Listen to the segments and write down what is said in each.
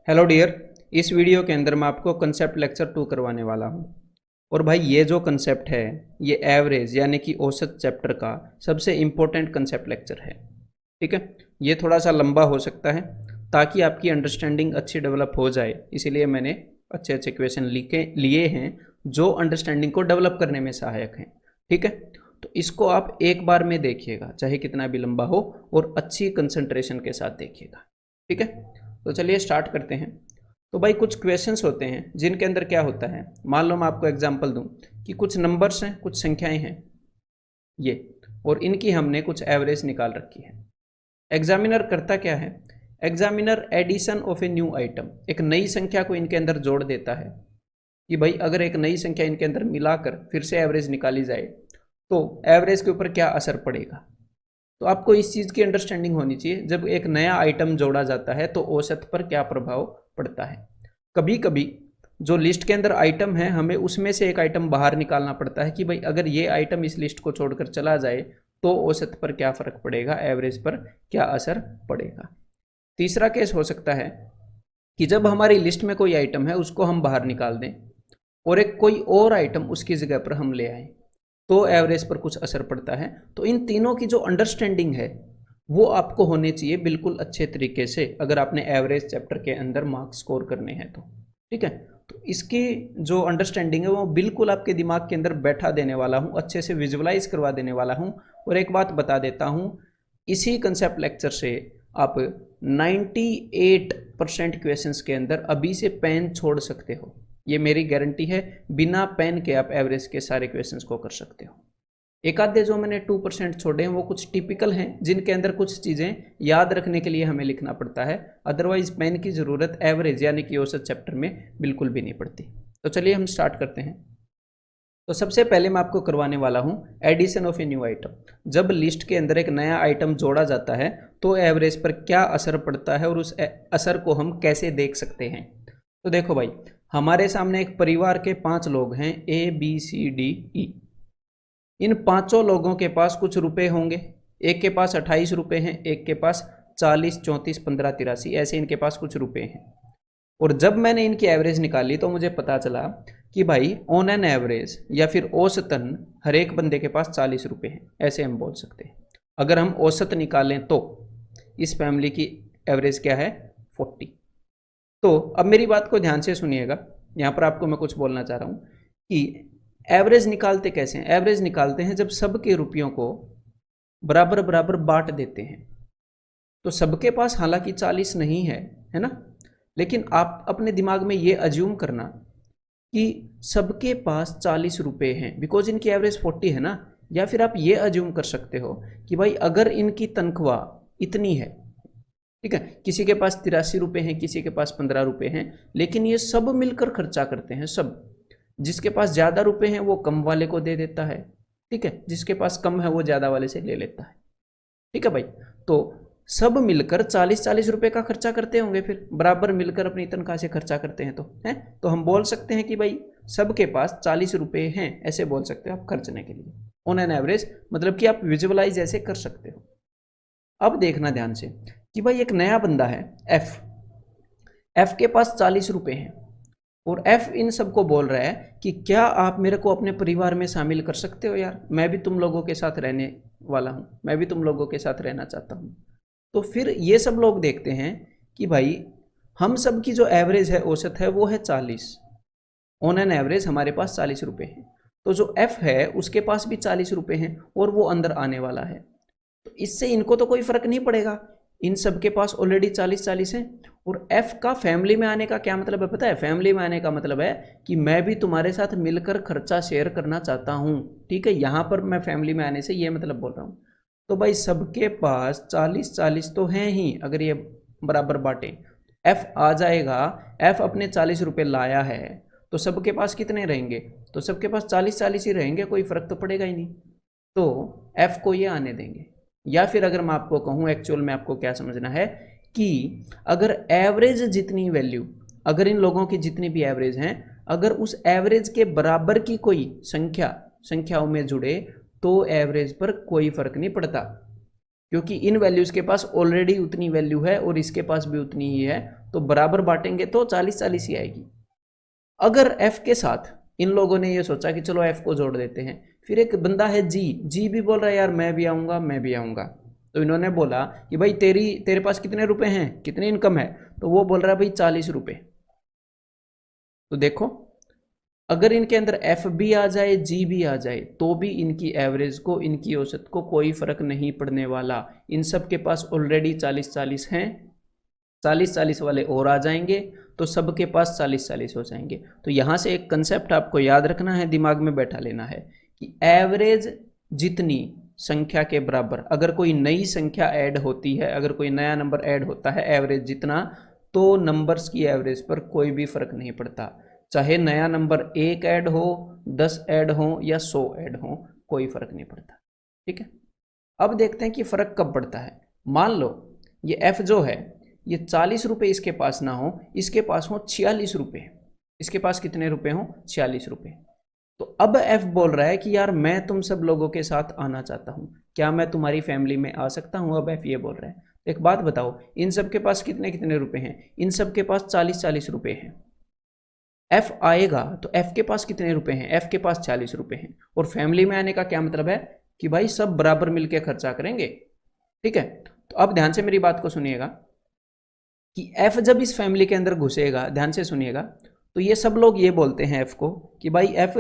Hello dear. इस video के अंदर मैं आपको कंसेप्ट लेक्चर 2 करवाने वाला हूँ। और भाई ये जो कंसेप्ट है ये एवरेज यानी कि औसत चैप्टर का सबसे इम्पोर्टेंट कंसेप्ट लेक्चर है। ठीक है, ये थोड़ा सा लंबा हो सकता है ताकि आपकी अंडरस्टैंडिंग अच्छी डेवलप हो जाए, इसीलिए मैंने अच्छे अच्छे क्वेश्चन लिखे लिए हैं जो अंडरस्टैंडिंग को डेवलप करने में सहायक हैं। ठीक है, तो इसको आप एक बार में देखिएगा चाहे कितना भी लंबा हो और अच्छी कंसंट्रेशन के साथ देखिएगा। ठीक है, तो चलिए स्टार्ट करते हैं। तो भाई कुछ क्वेश्चंस होते हैं जिनके अंदर क्या होता है, मान लो मैं आपको एग्जांपल दूं कि कुछ नंबर्स हैं, कुछ संख्याएं हैं ये, और इनकी हमने कुछ एवरेज निकाल रखी है। एग्जामिनर करता क्या है, examiner addition of a new item, एक नई संख्या को इनके अंदर जोड़ देता है कि भाई अगर एक नई संख्या इनके अंदर मिलाकर फिर से एवरेज निकाली जाए तो एवरेज के ऊपर क्या असर पड़ेगा। तो आपको इस चीज़ की अंडरस्टैंडिंग होनी चाहिए, जब एक नया आइटम जोड़ा जाता है तो औसत पर क्या प्रभाव पड़ता है। कभी कभी जो लिस्ट के अंदर आइटम है हमें उसमें से एक आइटम बाहर निकालना पड़ता है कि भाई अगर ये आइटम इस लिस्ट को छोड़कर चला जाए तो औसत पर क्या फर्क पड़ेगा, एवरेज पर क्या असर पड़ेगा। तीसरा केस हो सकता है कि जब हमारी लिस्ट में कोई आइटम है उसको हम बाहर निकाल दें और एक कोई और आइटम उसकी जगह पर हम ले आए तो एवरेज पर कुछ असर पड़ता है। तो इन तीनों की जो अंडरस्टैंडिंग है वो आपको होने चाहिए बिल्कुल अच्छे तरीके से अगर आपने एवरेज चैप्टर के अंदर मार्क्स स्कोर करने हैं तो। ठीक है, तो इसकी जो अंडरस्टैंडिंग है वो बिल्कुल आपके दिमाग के अंदर बैठा देने वाला हूँ, अच्छे से विजुअलाइज करवा देने वाला हूँ। और एक बात बता देता हूँ, इसी कंसेप्ट लेक्चर से आप 98% क्वेश्चंस के अंदर अभी से पेन छोड़ सकते हो, ये मेरी गारंटी है। बिना पेन के आप एवरेज के सारे क्वेश्चंस को कर सकते हो। एक आधे जो मैंने 2% छोड़े हैं वो कुछ टिपिकल हैं जिनके अंदर कुछ चीज़ें याद रखने के लिए हमें लिखना पड़ता है, अदरवाइज पेन की ज़रूरत एवरेज यानी कि औसत चैप्टर में बिल्कुल भी नहीं पड़ती। तो चलिए हम स्टार्ट करते हैं। तो सबसे पहले मैं आपको करवाने वाला हूँ addition of a new item. जब लिस्ट के अंदर एक नया आइटम जोड़ा जाता है तो एवरेज पर क्या असर पड़ता है और उस असर को हम कैसे देख सकते हैं। तो देखो भाई, हमारे सामने एक परिवार के 5 लोग हैं, A B C D E. इन पांचों लोगों के पास कुछ रुपए होंगे, एक के पास 28 रुपए हैं, एक के पास 40, 34, 15, 83, ऐसे इनके पास कुछ रुपए हैं। और जब मैंने इनकी एवरेज निकाली तो मुझे पता चला कि भाई ऑन एन एवरेज या फिर औसतन हर एक बंदे के पास 40 रुपए हैं, ऐसे हम बोल सकते हैं। अगर हम औसत निकालें तो इस फैमिली की एवरेज क्या है, 40। तो अब मेरी बात को ध्यान से सुनिएगा, यहाँ पर आपको मैं कुछ बोलना चाह रहा हूँ कि एवरेज निकालते कैसे हैं। एवरेज निकालते हैं जब सबके रुपयों को बराबर बराबर बांट देते हैं। तो सबके पास हालांकि 40 नहीं है, है ना, लेकिन आप अपने दिमाग में ये अज्यूम करना कि सबके पास 40 रुपए हैं बिकॉज इनकी एवरेज 40 है ना। या फिर आप ये अज्यूम कर सकते हो कि भाई अगर इनकी तनख्वाह इतनी है, ठीक है, किसी के पास 83 रुपए हैं, किसी के पास 15 रुपए हैं, लेकिन ये सब मिलकर खर्चा करते हैं। सब, जिसके पास ज़्यादा रुपए हैं वो कम वाले को दे देता है, ठीक है, जिसके पास कम है वो ज़्यादा वाले से ले लेता है। ठीक है भाई, तो सब मिलकर 40-40 रुपए का खर्चा करते होंगे, फिर बराबर मिलकर अपनी तनख्वाह से खर्चा करते हैं। तो है, तो हम बोल सकते हैं कि भाई सबके पास 40 रुपए हैं, ऐसे बोल सकते हो आप खर्चने के लिए ऑन एन एवरेज, मतलब कि आप विजुअलाइज ऐसे कर सकते हो। अब देखना ध्यान से कि भाई एक नया बंदा है एफ के पास 40 रुपए हैं और एफ इन सबको बोल रहा है कि क्या आप मेरे को अपने परिवार में शामिल कर सकते हो यार, मैं भी तुम लोगों के साथ रहने वाला हूँ, मैं भी तुम लोगों के साथ रहना चाहता हूँ। तो फिर ये सब लोग देखते हैं कि भाई हम सब की जो एवरेज है, औसत है, वो है 40। ऑन एन एवरेज हमारे पास 40 रुपए हैं, तो जो एफ है उसके पास भी 40 रुपए हैं और वो अंदर आने वाला है। तो इससे इनको तो कोई फर्क नहीं पड़ेगा, इन सब के पास ऑलरेडी 40-40 है। और एफ का फैमिली में आने का क्या मतलब है पता है, फैमिली में आने का मतलब है कि मैं भी तुम्हारे साथ मिलकर खर्चा शेयर करना चाहता हूँ। ठीक है, यहाँ पर मैं फैमिली में आने से ये मतलब बोल रहा हूँ। तो भाई सबके पास 40-40 तो हैं ही, अगर ये बराबर बांटे एफ आ जाएगा, एफ अपने 40 रुपये लाया है तो सबके पास कितने रहेंगे, तो सबके पास 40-40 ही रहेंगे, कोई फर्क तो पड़ेगा ही नहीं। तो एफ को ये आने देंगे। या फिर अगर मैं आपको कहूँ एक्चुअल में आपको क्या समझना है कि अगर एवरेज जितनी वैल्यू, अगर इन लोगों की जितनी भी एवरेज हैं, अगर उस एवरेज के बराबर की कोई संख्याओं में जुड़े तो एवरेज पर कोई फर्क नहीं पड़ता, क्योंकि इन वैल्यूज के पास ऑलरेडी उतनी वैल्यू है और इसके पास भी उतनी ही है, तो बराबर बांटेंगे तो 40-40 ही आएगी। अगर एफ के साथ इन लोगों ने ये सोचा कि चलो एफ को जोड़ देते हैं, फिर एक बंदा है जी भी बोल रहा है यार मैं भी आऊँगा मैं भी आऊँगा, तो इन्होंने बोला कि भाई तेरे पास कितने रुपए हैं, कितनी इनकम है, तो वो बोल रहा है भाई 40 रुपये। तो देखो अगर इनके अंदर एफ भी आ जाए जी भी आ जाए तो भी इनकी एवरेज को, इनकी औसत को कोई फर्क नहीं पड़ने वाला। इन सब के पास ऑलरेडी 40-40 हैं, 40-40 वाले और आ जाएंगे तो सबके पास 40-40 हो जाएंगे। तो यहाँ से एक कंसेप्ट आपको याद रखना है, दिमाग में बैठा लेना है कि एवरेज जितनी संख्या के बराबर, अगर कोई नई संख्या ऐड होती है, अगर कोई नया नंबर ऐड होता है एवरेज जितना, तो नंबर्स की एवरेज पर कोई भी फर्क नहीं पड़ता। चाहे नया नंबर 1 ऐड हो, 10 ऐड हो या 100 ऐड हो, कोई फर्क नहीं पड़ता। ठीक है, अब देखते हैं कि फर्क कब पड़ता है। मान लो ये एफ जो है ये 40 रुपये इसके पास ना हो, इसके पास हो 46 रुपये, इसके पास कितने रुपए हो 46 रुपये। तो अब एफ बोल रहा है कि यार मैं तुम सब लोगों के साथ आना चाहता हूँ, क्या मैं तुम्हारी फैमिली में आ सकता हूँ। अब एफ ये बोल रहा है। एक बात बताओ, इन सब के पास कितने कितने रुपए हैं, इन सब के पास 40-40 रुपये हैं। एफ आएगा तो एफ के पास कितने रुपए हैं, एफ के पास 40 रुपये हैं। और फैमिली में आने का क्या मतलब है कि भाई सब बराबर मिलकर खर्चा करेंगे। ठीक है, तो अब ध्यान से मेरी बात को सुनिएगा कि एफ जब इस फैमिली के अंदर घुसेगा, ध्यान से सुनिएगा, तो ये सब लोग ये बोलते हैं एफ को कि भाई एफ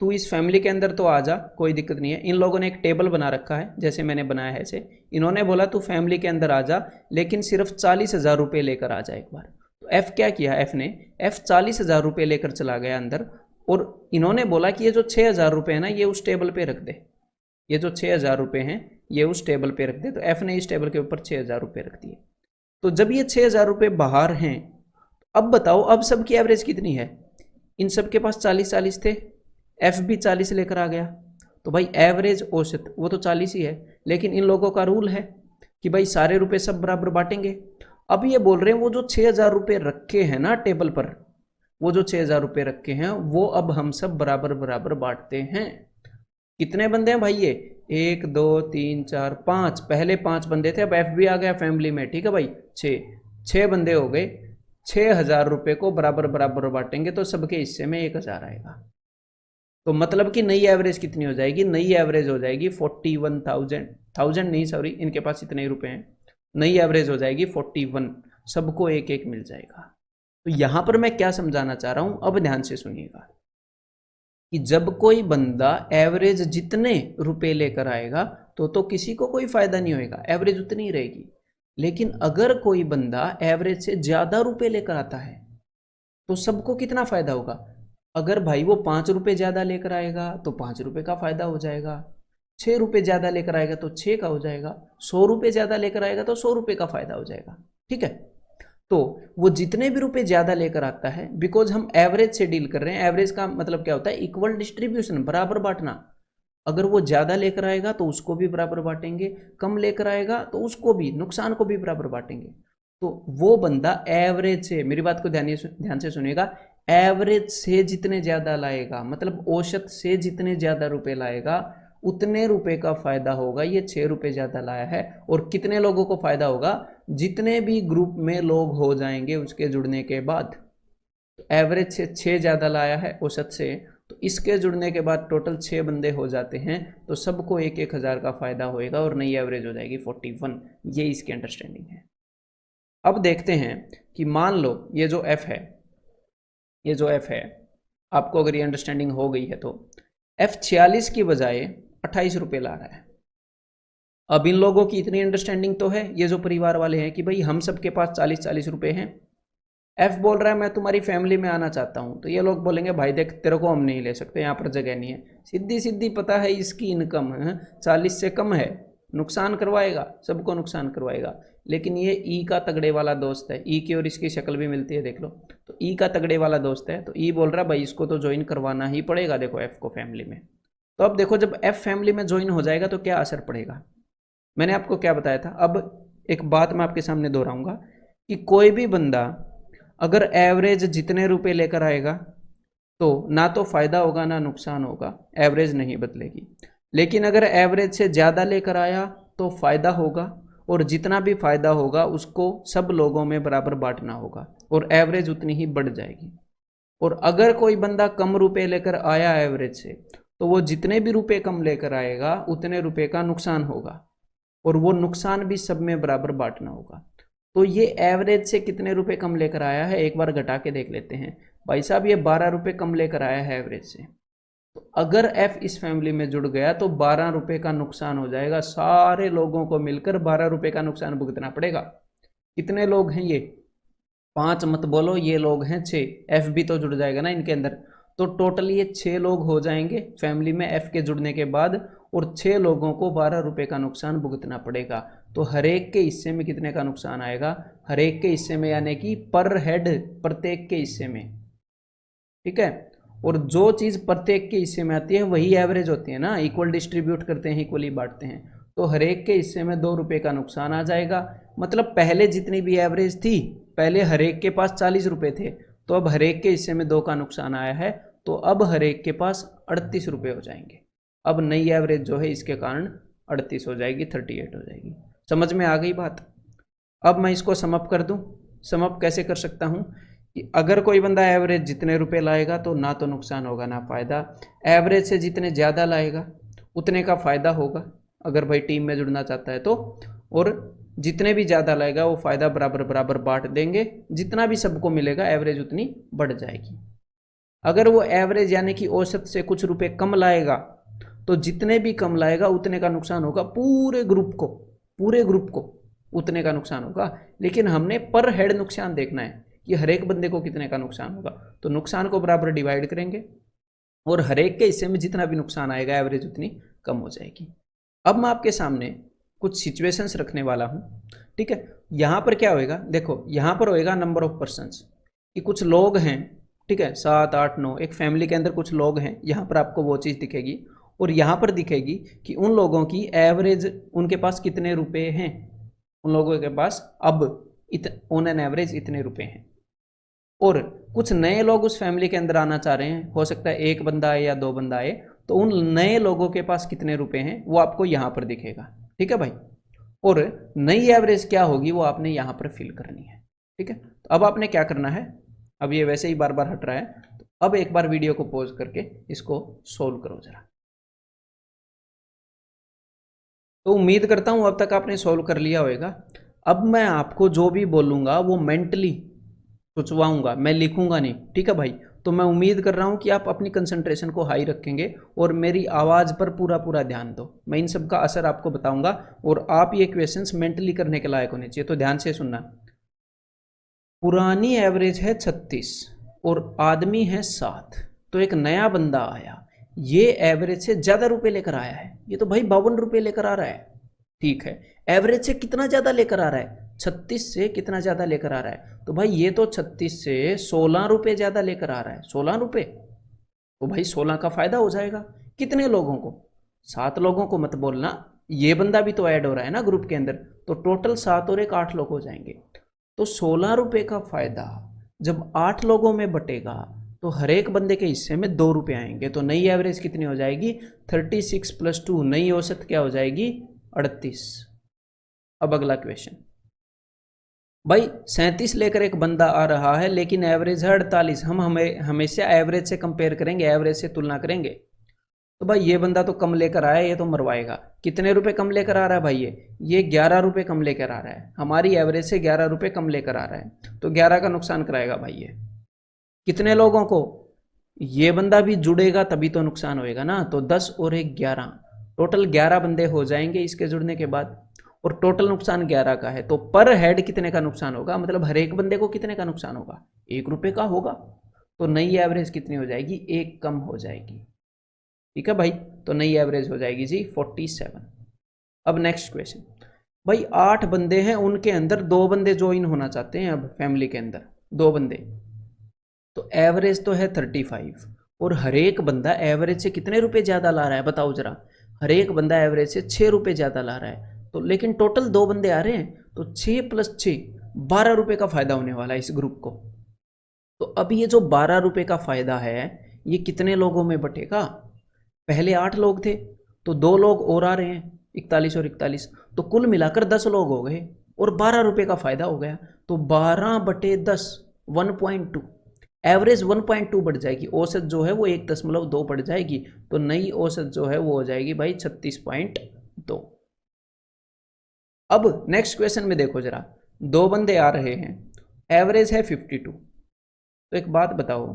तू इस फैमिली के अंदर तो आ जा, कोई दिक्कत नहीं है। इन लोगों ने एक टेबल बना रखा है जैसे मैंने बनाया है ऐसे, इन्होंने बोला तू फैमिली के अंदर आ जा लेकिन सिर्फ 40,000 रुपये लेकर आ जा एक बार। तो एफ क्या किया, एफ 40,000 रुपये लेकर चला गया अंदर, और इन्होंने बोला कि ये जो 6,000 रुपये है ना ये उस टेबल पे रख दे, ये जो 6,000 रुपये हैं ये उस टेबल पे रख दे। तो एफ ने इस टेबल के ऊपर 6,000 रुपये रख दिए। तो जब ये 6,000 रुपये बाहर हैं, अब बताओ अब सबकी एवरेज कितनी है, इन सब के पास 40-40 थे, एफ भी 40 लेकर आ गया, तो भाई एवरेज औसत वो तो 40 ही है। लेकिन इन लोगों का रूल है कि भाई सारे रुपए सब बराबर बांटेंगे। अब ये बोल रहे हैं वो जो 6,000 रुपये रखे हैं ना टेबल पर, वो जो 6,000 रुपये रखे हैं वो अब हम सब बराबर बराबर बांटते हैं। कितने बंदे हैं भाई ये, 1 2 3 4 5, पहले 5 बंदे थे, अब एफ भी आ गया फैमिली में। ठीक है भाई, 6 बंदे हो गए, 6,000 रुपये को बराबर बराबर बांटेंगे तो सबके हिस्से में 1,000 आएगा। तो मतलब कि नई एवरेज कितनी हो जाएगी, नई एवरेज हो जाएगी 41,000 नहीं सॉरी, इनके पास इतने ही रुपए हैं, नई एवरेज हो जाएगी 41, सबको एक एक मिल जाएगा। तो यहां पर मैं क्या समझाना चाह रहा हूं, अब ध्यान से सुनिएगा कि जब कोई बंदा एवरेज जितने रुपए लेकर आएगा तो किसी को कोई फायदा नहीं होएगा, एवरेज उतनी ही रहेगी। लेकिन अगर कोई बंदा एवरेज से ज्यादा रुपए लेकर आता है तो सबको कितना फायदा होगा। अगर भाई वो 5 रुपये ज़्यादा लेकर आएगा तो 5 रुपये का फ़ायदा हो जाएगा, 6 रुपये ज़्यादा लेकर आएगा तो 6 का हो जाएगा, 100 रुपये ज़्यादा लेकर आएगा तो 100 रुपये का फ़ायदा हो जाएगा। ठीक है, तो वो जितने भी रुपये ज़्यादा लेकर आता है, बिकॉज हम एवरेज से डील कर रहे हैं, एवरेज का मतलब क्या होता है, इक्वल डिस्ट्रीब्यूशन, बराबर बांटना। अगर वो ज़्यादा लेकर आएगा तो उसको भी बराबर बांटेंगे, कम लेकर आएगा तो उसको भी, नुकसान को भी बराबर बांटेंगे। तो वो बंदा एवरेज से, मेरी बात को ध्यान से सुनिएगा, एवरेज से जितने ज़्यादा लाएगा, मतलब औसत से जितने ज़्यादा रुपए लाएगा उतने रुपए का फ़ायदा होगा। ये 6 रुपये ज़्यादा लाया है, और कितने लोगों को फ़ायदा होगा, जितने भी ग्रुप में लोग हो जाएंगे उसके जुड़ने के बाद। तो एवरेज से 6 ज़्यादा लाया है औसत से, तो इसके जुड़ने के बाद टोटल 6 बंदे हो जाते हैं, तो सबको 1,000 का फ़ायदा होएगा और नई एवरेज हो जाएगी 41। ये इसकी अंडरस्टैंडिंग है। अब देखते हैं कि मान लो ये जो एफ है, ये जो एफ है, आपको अगर ये अंडरस्टैंडिंग हो गई है तो एफ 46 की बजाय 28 रुपये ला रहा है। अब इन लोगों की इतनी अंडरस्टैंडिंग तो है, ये जो परिवार वाले हैं, कि भाई हम सबके पास 40-40 रुपये हैं। एफ बोल रहा है मैं तुम्हारी फैमिली में आना चाहता हूँ, तो ये लोग बोलेंगे भाई देख तेरे को हम नहीं ले सकते, यहाँ पर जगह नहीं है। सीधी सीधी पता है इसकी इनकम 40 से कम है, नुकसान करवाएगा, सबको नुकसान करवाएगा। लेकिन ये ई का तगड़े वाला दोस्त है, ई की और इसकी शक्ल भी मिलती है देख लो, तो ई का तगड़े वाला दोस्त है, तो ई बोल रहा है भाई इसको तो ज्वाइन करवाना ही पड़ेगा, देखो एफ को फैमिली में। तो अब देखो जब एफ फैमिली में ज्वाइन हो जाएगा तो क्या असर पड़ेगा, मैंने आपको क्या बताया था। अब एक बात मैं आपके सामने दोहराऊंगा कि कोई भी बंदा अगर एवरेज जितने रुपए लेकर आएगा तो ना तो फायदा होगा ना नुकसान होगा, एवरेज नहीं बदलेगी। लेकिन अगर एवरेज से ज़्यादा लेकर आया तो फायदा होगा, और जितना भी फायदा होगा उसको सब लोगों में बराबर बांटना होगा और एवरेज उतनी ही बढ़ जाएगी। और अगर कोई बंदा कम रुपए लेकर आया एवरेज से, तो वो जितने भी रुपए कम लेकर आएगा उतने रुपए का नुकसान होगा और वो नुकसान भी सब में बराबर बांटना होगा। तो ये एवरेज से कितने रुपए कम लेकर आया है एक बार घटा के देख लेते हैं। भाई साहब ये 12 रुपये कम लेकर आया है एवरेज से, तो अगर एफ इस फैमिली में जुड़ गया तो 12 रुपये का नुकसान हो जाएगा। सारे लोगों को मिलकर 12 रुपये का नुकसान भुगतना पड़ेगा। कितने लोग हैं ये? 5 मत बोलो, ये लोग हैं 6, एफ भी तो जुड़ जाएगा ना इनके अंदर। तो टोटल ये 6 लोग हो जाएंगे फैमिली में एफ के जुड़ने के बाद, और 6 लोगों को 12 रुपये का नुकसान भुगतना पड़ेगा। तो हर एक के हिस्से में कितने का नुकसान आएगा? हर एक के हिस्से में, यानी कि पर हेड, प्रत्येक के हिस्से में। ठीक है, और जो चीज़ प्रत्येक के हिस्से में आती है वही एवरेज होती है ना, इक्वल डिस्ट्रीब्यूट करते हैं, इक्वली बांटते हैं। तो हर एक के हिस्से में 2 रुपये का नुकसान आ जाएगा। मतलब पहले जितनी भी एवरेज थी, पहले हर एक के पास 40 रुपये थे, तो अब हर एक के हिस्से में 2 का नुकसान आया है, तो अब हर एक के पास 38 रुपये हो जाएंगे। अब नई एवरेज जो है इसके कारण 38 हो जाएगी, 38 हो जाएगी। समझ में आ गई बात? अब मैं इसको समअप कर दूं। समअप कैसे कर सकता हूं कि अगर कोई बंदा एवरेज जितने रुपए लाएगा तो ना तो नुकसान होगा ना फ़ायदा। एवरेज से जितने ज़्यादा लाएगा उतने का फ़ायदा होगा अगर भाई टीम में जुड़ना चाहता है तो, और जितने भी ज़्यादा लाएगा वो फ़ायदा बराबर बराबर बांट देंगे। जितना भी सबको मिलेगा एवरेज उतनी बढ़ जाएगी। अगर वो एवरेज यानी कि औसत से कुछ रुपए कम लाएगा तो जितने भी कम लाएगा उतने का नुकसान होगा। पूरे ग्रुप को उतने का नुकसान होगा। लेकिन हमने पर हेड नुकसान देखना है कि हर एक बंदे को कितने का नुकसान होगा, तो नुकसान को बराबर डिवाइड करेंगे और हर एक के हिस्से में जितना भी नुकसान आएगा एवरेज उतनी कम हो जाएगी। अब मैं आपके सामने कुछ सिचुएशंस रखने वाला हूँ। ठीक है, यहाँ पर क्या होएगा, देखो यहाँ पर होएगा नंबर ऑफ पर्सन्स, कि कुछ लोग हैं। ठीक है, 7, 8, 9, एक फैमिली के अंदर कुछ लोग हैं। यहाँ पर आपको वो चीज़ दिखेगी और यहाँ पर दिखेगी कि उन लोगों की एवरेज, उनके पास कितने रुपए हैं। उन लोगों के पास अब ऑन एन एवरेज इतने रुपए हैं। और कुछ नए लोग उस फैमिली के अंदर आना चाह रहे हैं, हो सकता है एक बंदा आए या 2 बंदा आए, तो उन नए लोगों के पास कितने रुपए हैं वो आपको यहाँ पर दिखेगा। ठीक है भाई, और नई एवरेज क्या होगी वो आपने यहाँ पर फिल करनी है। ठीक है, तो अब आपने क्या करना है, अब ये वैसे ही बार बार हट रहा है, तो अब एक बार वीडियो को पॉज करके इसको सोल्व करो जरा। तो उम्मीद करता हूँ अब तक आपने सोल्व कर लिया होगा। अब मैं आपको जो भी बोलूँगा वो मेंटली सोचवाऊंगा, मैं लिखूंगा नहीं। ठीक है भाई, तो मैं उम्मीद कर रहा हूँ कि आप अपनी कंसंट्रेशन को हाई रखेंगे और मेरी आवाज़ पर पूरा पूरा ध्यान दो। मैं इन सब का असर आपको बताऊंगा और आप ये क्वेश्चंस मेंटली करने के लायक होने चाहिए। तो ध्यान से सुनना। पुरानी एवरेज है 36 और आदमी है 7, तो एक नया बंदा आया, ये एवरेज से ज़्यादा रुपए लेकर आया है। ये तो भाई 52 रुपये लेकर आ रहा है। ठीक है, एवरेज से कितना ज़्यादा लेकर आ रहा है? 36 से कितना ज़्यादा लेकर आ रहा है? तो भाई ये तो 36 से 16 रुपये ज़्यादा लेकर आ रहा है। 16 रुपये, तो भाई 16 का फ़ायदा हो जाएगा। कितने लोगों को? 7 लोगों को मत बोलना, ये बंदा भी तो ऐड हो रहा है ना ग्रुप के अंदर, तो टोटल 7 और 1 8 लोग हो जाएंगे। तो 16 रुपये का फ़ायदा जब 8 लोगों में बटेगा तो हर एक बंदे के हिस्से में 2 रुपये आएंगे। तो नई एवरेज कितनी हो जाएगी? 36 + 2, नई औसत क्या हो जाएगी? 38। अब अगला क्वेश्चन, भाई 37 लेकर एक बंदा आ रहा है लेकिन एवरेज है 48। हम हमेशा एवरेज से कंपेयर करेंगे, एवरेज से तुलना करेंगे। तो भाई ये बंदा तो कम लेकर आया, ये तो मरवाएगा। कितने रुपए कम लेकर आ रहा है भाई? ये 11 रुपये कम लेकर आ रहा है। हमारी एवरेज से 11 रुपये कम लेकर आ रहा है, तो 11 का नुकसान कराएगा भाई ये। कितने लोगों को? ये बंदा भी जुड़ेगा तभी तो नुकसान होएगा ना। तो 10 और 1 11, टोटल 11 बंदे हो जाएंगे इसके जुड़ने के बाद, और टोटल नुकसान 11 का है। तो पर हेड कितने का नुकसान होगा, मतलब हर एक बंदे को कितने का नुकसान होगा? 1 रुपये का होगा। तो नई एवरेज कितनी हो जाएगी? 1 कम हो जाएगी। ठीक है भाई, तो नई एवरेज हो जाएगी जी 47। अब नेक्स्ट क्वेश्चन, भाई 8 बंदे हैं, उनके अंदर 2 बंदे ज्वाइन होना चाहते हैं। अब फैमिली के अंदर 2 बंदे, तो एवरेज तो है 35 और हर एक बंदा एवरेज से कितने रुपए ज़्यादा ला रहा है बताओ जरा? हर एक बंदा एवरेज से 6 रुपये ज़्यादा ला रहा है। तो लेकिन टोटल 2 बंदे आ रहे हैं, तो 6 + 6 12 रुपये का फ़ायदा होने वाला है इस ग्रुप को। तो अब ये जो 12 रुपये का फ़ायदा है ये कितने लोगों में बटेगा? पहले 8 लोग थे, तो 2 लोग और आ रहे हैं, 41 और 41, तो कुल मिलाकर 10 लोग हो गए और 12 रुपये का फ़ायदा हो गया। तो 12/10 1.2, एवरेज 1.2 बढ़ जाएगी, औसत जो है वो 1.2 बढ़ जाएगी। तो नई औसत जो है वो हो जाएगी भाई 36.2। अब नेक्स्ट क्वेश्चन में देखो जरा, दो बंदे आ रहे हैं, एवरेज है 52। तो एक बात बताओ,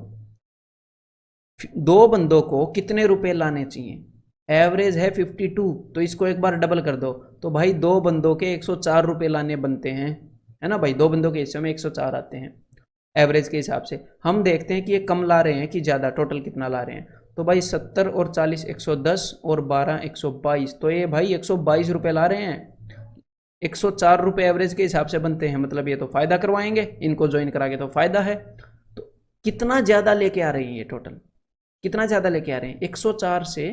दो बंदों को कितने रुपए लाने चाहिए? एवरेज है 52, तो इसको एक बार डबल कर दो, तो भाई दो बंदों के 104 रुपए लाने बनते हैं, है ना भाई, दो बंदों के हिस्से में 104 आते हैं एवरेज के हिसाब से। हम देखते हैं कि ये कम ला रहे हैं कि ज़्यादा, टोटल कितना ला रहे हैं। तो भाई 70 और 40 110 और 12 122, तो ये भाई 122 रुपये ला रहे हैं। 104 रुपये एवरेज के हिसाब से बनते हैं, मतलब ये तो फ़ायदा करवाएंगे, इनको ज्वाइन करा के तो फ़ायदा है। तो कितना ज़्यादा लेके आ रही है ये टोटल, कितना ज़्यादा लेके आ रहे हैं? 104 से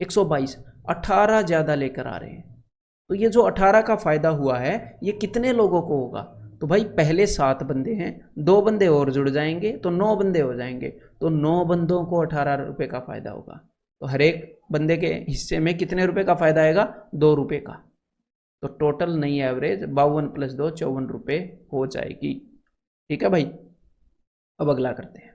122, 18 ज़्यादा लेकर आ रहे हैं। तो ये जो 18 का फ़ायदा हुआ है ये कितने लोगों को होगा? तो भाई पहले 7 बंदे हैं, 2 बंदे और जुड़ जाएंगे तो 9 बंदे हो जाएंगे, तो 9 बंदों को 18 रुपये का फ़ायदा होगा। तो हर एक बंदे के हिस्से में कितने रुपए का फ़ायदा आएगा? 2 रुपये का। तो टोटल नई एवरेज 52 + 2 54 रुपये हो जाएगी। ठीक है भाई, अब अगला करते हैं।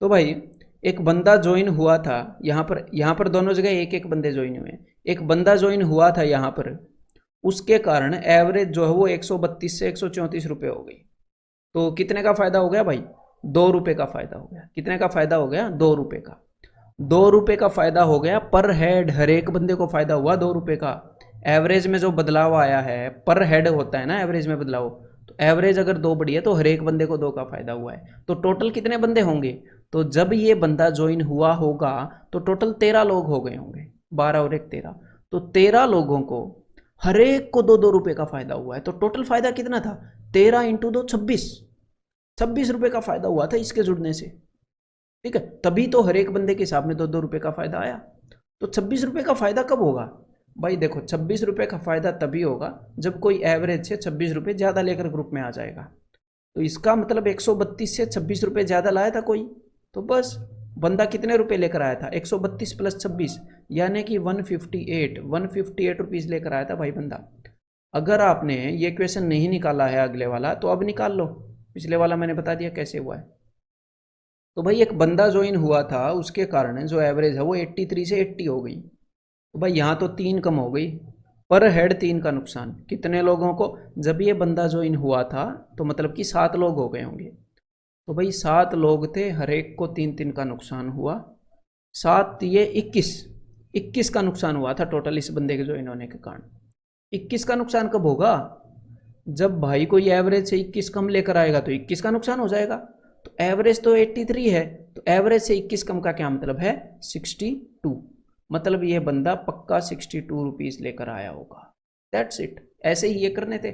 तो भाई एक बंदा ज्वाइन हुआ था यहाँ पर दोनों जगह एक एक बंदे ज्वाइन हुए। एक बंदा ज्वाइन हुआ था यहाँ पर, उसके कारण एवरेज जो है वो 132 से 134 रुपये हो गई। तो कितने का फ़ायदा हो गया भाई? 2 रुपये का फ़ायदा हो गया। कितने का फ़ायदा हो गया? 2 रुपये का। 2 रुपये का फ़ायदा हो गया पर हेड, हर एक बंदे को फ़ायदा हुआ 2 रुपये का। एवरेज में जो बदलाव आया है, पर हेड होता है ना एवरेज में बदलाव, तो एवरेज अगर 2 बढ़ी है तो हर एक बंदे को 2 का फ़ायदा हुआ है। तो टोटल कितने बंदे होंगे? तो जब ये बंदा ज्वाइन हुआ होगा तो टोटल 13 लोग हो गए होंगे, 12 और 1 13, तो 13 लोगों को हर एक को 2-2 रुपये का फ़ायदा हुआ है। तो टोटल फ़ायदा कितना था? 13 × 2 26 रुपये का फ़ायदा हुआ था इसके जुड़ने से। ठीक है, तभी तो हर एक बंदे के हिसाब में 2-2 रुपये का फ़ायदा आया। तो 26 रुपये का फ़ायदा कब होगा भाई? देखो 26 रुपये का फ़ायदा तभी होगा जब कोई एवरेज से 26 रुपये ज़्यादा लेकर ग्रुप में आ जाएगा। तो इसका मतलब 132 से 26 रुपये ज़्यादा लाया था कोई, तो बस बंदा कितने रुपए लेकर आया था? 132 + 26 यानी कि 158 रुपीज़ लेकर आया था भाई बंदा। अगर आपने ये क्वेश्चन नहीं निकाला है अगले वाला तो अब निकाल लो, पिछले वाला मैंने बता दिया कैसे हुआ है। तो भाई एक बंदा ज्वाइन हुआ था, उसके कारण जो एवरेज है वो 83 से 80 हो गई। तो भाई यहाँ तो 3 कम हो गई, पर हेड 3 का नुकसान। कितने लोगों को? जब ये बंदा ज्वाइन हुआ था तो मतलब कि 7 लोग हो गए होंगे। तो भाई 7 लोग थे, हर एक को 3-3 का नुकसान हुआ। 7 ये 21 का नुकसान हुआ था टोटल इस बंदे के ज्वाइन होने के कारण। 21 का नुकसान कब होगा? जब भाई कोई एवरेज से 21 कम लेकर आएगा तो 21 का नुकसान हो जाएगा। तो एवरेज तो 83 है, तो एवरेज से 21 कम का क्या मतलब है? 62। मतलब ये बंदा पक्का 62 रुपीज़ लेकर आया होगा। दैट्स इट, ऐसे ही ये करने थे।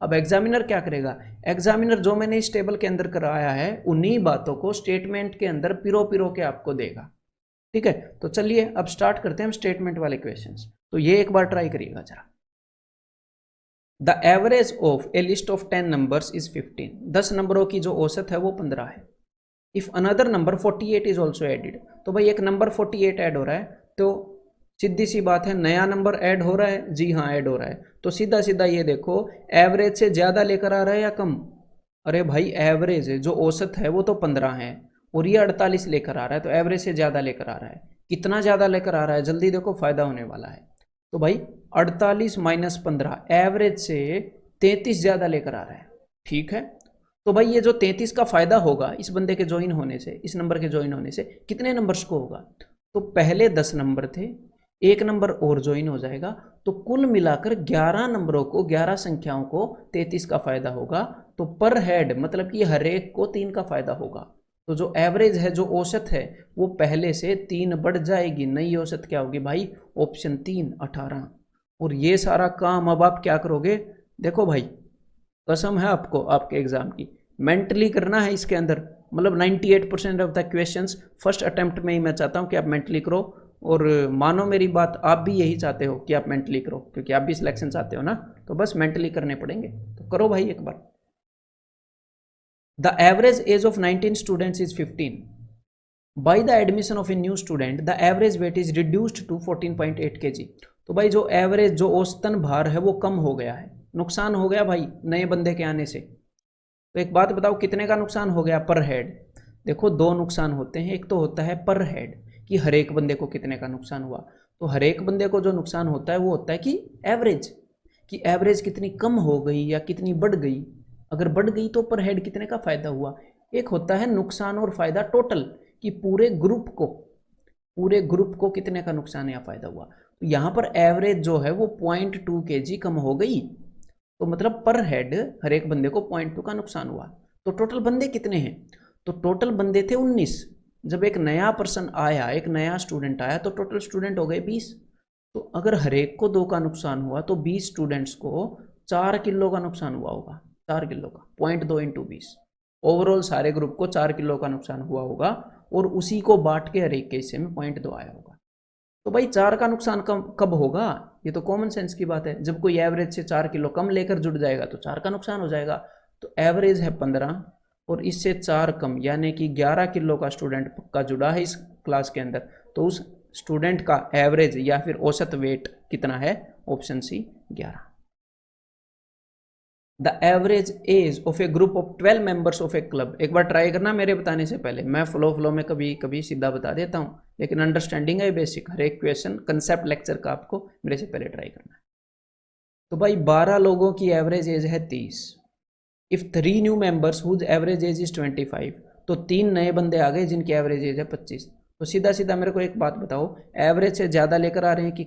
अब एग्जामिनर क्या करेगा? एग्जामिनर जो मैंने इस टेबल के अंदर कराया है उन्हीं बातों को स्टेटमेंट के अंदर पिरो के आपको देगा। ठीक है, तो चलिए अब स्टार्ट करते हैं हम स्टेटमेंट वाले क्वेश्चंस। तो ये एक बार ट्राई करिएगा जरा। The average of a list of 10 numbers is 15। 10 नंबरों की जो औसत है वो 15 है। If another number 48 is also added, तो भाई एक नंबर 48 ऐड हो रहा है, तो सीधी सी बात है नया नंबर ऐड हो रहा है। जी हाँ, ऐड हो रहा है। तो सीधा सीधा ये देखो, एवरेज से ज़्यादा लेकर आ रहा है या कम? अरे भाई एवरेज जो औसत है वो तो 15 है और ये 48 लेकर आ रहा है, तो एवरेज से ज़्यादा लेकर आ रहा है। कितना ज़्यादा लेकर आ रहा है? जल्दी देखो, फ़ायदा होने वाला है। तो भाई 48 - 15 एवरेज से 33 ज़्यादा लेकर आ रहा है। ठीक है, तो भाई ये जो 33 का फ़ायदा होगा इस बंदे के ज्वाइन होने से, इस नंबर के ज्वाइन होने से कितने नंबर्स को होगा? तो पहले 10 नंबर थे, एक नंबर और ज्वाइन हो जाएगा, तो कुल मिलाकर 11 नंबरों को, 11 संख्याओं को 33 का फ़ायदा होगा। तो पर हेड मतलब कि हर एक को 3 का फ़ायदा होगा। तो जो एवरेज है, जो औसत है, वो पहले से 3 बढ़ जाएगी। नई औसत क्या होगी भाई? ऑप्शन 3 18। और ये सारा काम अब आप क्या करोगे? देखो भाई, कसम है आपको आपके एग्जाम की, मेंटली करना है इसके अंदर। मतलब 98% of the questions first attempt में ही मैं चाहता हूँ कि आप मेंटली करो। और मानो मेरी बात, आप भी यही चाहते हो कि आप मेंटली करो, क्योंकि आप भी सिलेक्शन चाहते हो ना, तो बस मेंटली करने पड़ेंगे। तो करो भाई एक बार। The average age of 19 students is 15। By the admission of a new student the average weight is reduced to 14.8 kg। तो भाई जो एवरेज जो औसतन भार है वो कम हो गया है, नुकसान हो गया भाई नए बंदे के आने से। तो एक बात बताओ कितने का नुकसान हो गया पर हेड। देखो दो नुकसान होते हैं, एक तो होता है पर हेड कि हर एक बंदे को कितने का नुकसान हुआ, तो हर एक बंदे को जो नुकसान होता है वो होता है कि एवरेज कितनी कम हो गई या कितनी बढ़ गई। अगर बढ़ गई तो पर हेड कितने का फायदा हुआ। एक होता है नुकसान और फायदा टोटल कि पूरे ग्रुप को कितने का नुकसान या फायदा हुआ। तो यहाँ पर एवरेज जो है वो 0.2 kg कम हो गई, तो मतलब पर हेड हर एक बंदे को 0.2 का नुकसान हुआ। तो टोटल बंदे कितने हैं, तो टोटल बंदे थे 19। जब एक नया पर्सन आया, एक नया स्टूडेंट आया, तो टोटल स्टूडेंट हो गए 20। तो अगर हर एक को 2 का नुकसान हुआ तो 20 स्टूडेंट्स को 4 किलो का नुकसान हुआ होगा, 4 किलो का 0.2 × 20। ओवरऑल सारे ग्रुप को 4 किलो का नुकसान हुआ होगा और उसी को बांट के हर एक के हिस्से में 0.2 आया होगा। तो भाई 4 का नुकसान कब होगा, ये तो कॉमन सेंस की बात है। जब कोई एवरेज से 4 किलो कम लेकर जुड़ जाएगा तो 4 का नुकसान हो जाएगा। तो एवरेज है 15 और इससे 4 कम यानी कि 11 किलो का स्टूडेंट पक्का जुड़ा है इस क्लास के अंदर। तो उस स्टूडेंट का एवरेज या फिर औसत वेट कितना है, option C 11। The average age of a group of 12 members of a club. एक बार ट्राई करना मेरे बताने से पहले, मैं फ्लो में कभी कभी सीधा बता देता हूँ, लेकिन अंडरस्टैंडिंग है बेसिक, हर एक क्वेश्चन कंसेप्ट लेक्चर का आपको मेरे से पहले ट्राई करना है। तो भाई 12 लोगों की एवरेज एज है 30। If 3 new members whose average age is 25, तो 3 नए बंदे आ गए जिनकी एवरेज एज है 25। तो सीधा सीधा मेरे को एक बात बताओ, एवरेज से ज़्यादा लेकर आ रहे हैं कि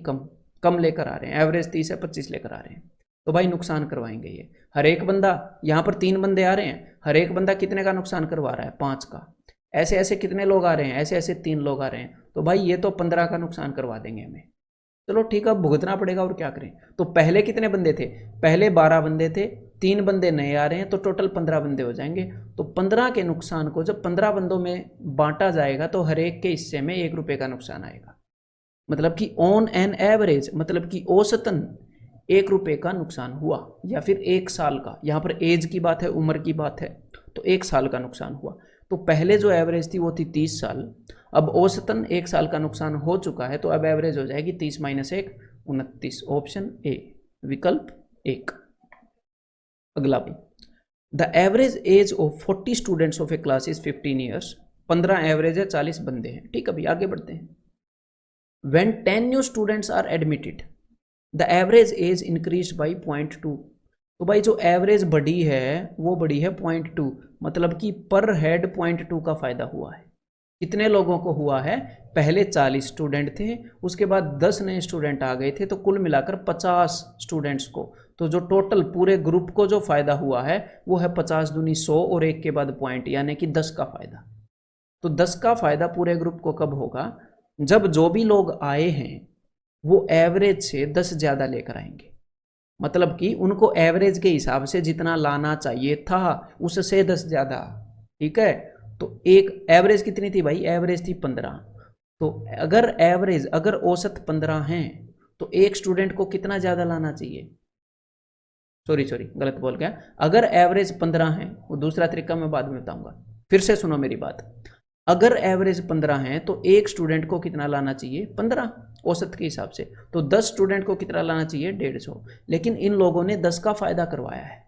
कम लेकर आ रहे हैं। एवरेज 30 है, 25 लेकर आ रहे हैं, तो भाई नुकसान करवाएंगे ये। हर एक बंदा, यहाँ पर 3 बंदे आ रहे हैं, हर एक बंदा कितने का नुकसान करवा रहा है, 5 का। ऐसे ऐसे कितने लोग आ रहे हैं, ऐसे ऐसे 3 लोग आ रहे हैं, तो भाई ये तो 15 का नुकसान करवा देंगे हमें। चलो ठीक है, भुगतना पड़ेगा और क्या करें। तो पहले कितने बंदे थे, पहले 12 बंदे थे, 3 बंदे नए आ रहे हैं, तो टोटल 15 बंदे हो जाएंगे। तो 15 के नुकसान को जब 15 बंदों में बांटा जाएगा तो हर एक के हिस्से में 1 रुपये का नुकसान आएगा। मतलब कि ऑन एन एवरेज, मतलब कि औसतन 1 रुपये का नुकसान हुआ, या फिर 1 साल का, यहाँ पर एज की बात है, उम्र की बात है, तो 1 साल का नुकसान हुआ। तो पहले जो एवरेज थी वो थी 30 साल, अब औसतन 1 साल का नुकसान हो चुका है, तो अब एवरेज हो जाएगी 30 - 1 29। ऑप्शन ए, विकल्प 1। अगला भी, the average age of 40 students of a class is 15 years. 15 average है, 40 बंदे हैं, ठीक है। अभी आगे बढ़ते हैं। When 10 new students are admitted, the average age increased by 0.2। तो भाई जो एवरेज बढ़ी है वो बढ़ी है 0.2, मतलब कि पर हेड 0.2 का फायदा हुआ है। कितने लोगों को हुआ है, पहले 40 स्टूडेंट थे, उसके बाद 10 नए स्टूडेंट आ गए थे, तो कुल मिलाकर 50 स्टूडेंट्स को। तो जो टोटल पूरे ग्रुप को जो फायदा हुआ है वो है 50 दूनी 100 और 1 के बाद पॉइंट, यानी कि 10 का फायदा। तो 10 का फायदा पूरे ग्रुप को कब होगा, जब जो भी लोग आए हैं वो एवरेज से 10 ज़्यादा लेकर आएंगे। मतलब कि उनको एवरेज के हिसाब से जितना लाना चाहिए था उससे 10 ज़्यादा, ठीक है। तो एक एवरेज कितनी थी भाई, एवरेज थी 15। तो अगर औसत 15 हैं तो एक स्टूडेंट को कितना ज़्यादा लाना चाहिए, सॉरी गलत बोल गया। अगर एवरेज 15 है, वो दूसरा तरीका मैं बाद में बताऊंगा, फिर से सुनो मेरी बात। अगर एवरेज 15 है तो एक स्टूडेंट को कितना लाना चाहिए, 15 औसत के हिसाब से। तो 10 स्टूडेंट को कितना लाना चाहिए, 150। लेकिन इन लोगों ने 10 का फायदा करवाया है,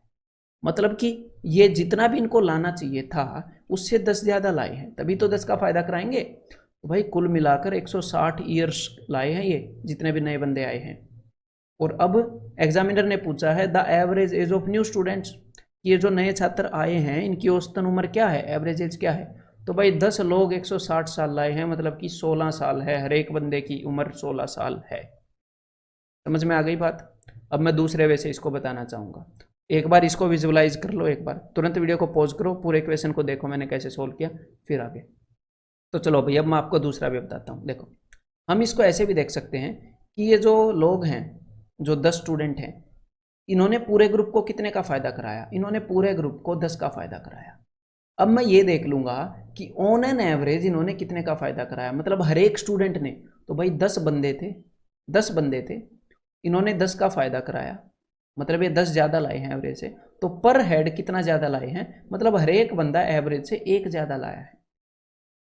मतलब कि ये जितना भी इनको लाना चाहिए था उससे 10 ज़्यादा लाए हैं, तभी तो 10 का फायदा कराएंगे। तो भाई कुल मिलाकर 160 ईयर्स लाए हैं ये जितने भी नए बंदे आए हैं। और अब एग्जामिनर ने पूछा है the average age of new students, ये जो नए छात्र आए हैं इनकी औसतन उम्र क्या है, एवरेज एज क्या है। तो भाई 10 लोग 160 साल लाए हैं, मतलब कि 16 साल है, हर एक बंदे की उम्र 16 साल है। समझ में आ गई बात। अब मैं दूसरे वे से इसको बताना चाहूँगा, एक बार इसको विजुअलाइज कर लो, एक बार तुरंत वीडियो को पॉज करो, पूरे क्वेश्चन को देखो मैंने कैसे सोल्व किया, फिर आगे। तो चलो भाई अब मैं आपको दूसरा भी बताता हूँ। देखो हम इसको ऐसे भी देख सकते हैं कि ये जो लोग हैं, जो 10 स्टूडेंट हैं, इन्होंने पूरे ग्रुप को कितने का फ़ायदा कराया, इन्होंने पूरे ग्रुप को 10 का फ़ायदा कराया। अब मैं ये देख लूँगा कि ऑन एन एवरेज इन्होंने कितने का फ़ायदा कराया, मतलब हर एक स्टूडेंट ने। तो भाई 10 बंदे थे, इन्होंने 10 का फ़ायदा कराया, मतलब ये 10 ज़्यादा लाए हैं एवरेज से। तो पर हेड कितना ज़्यादा लाए हैं, मतलब हर एक बंदा एवरेज से 1 ज़्यादा लाया है।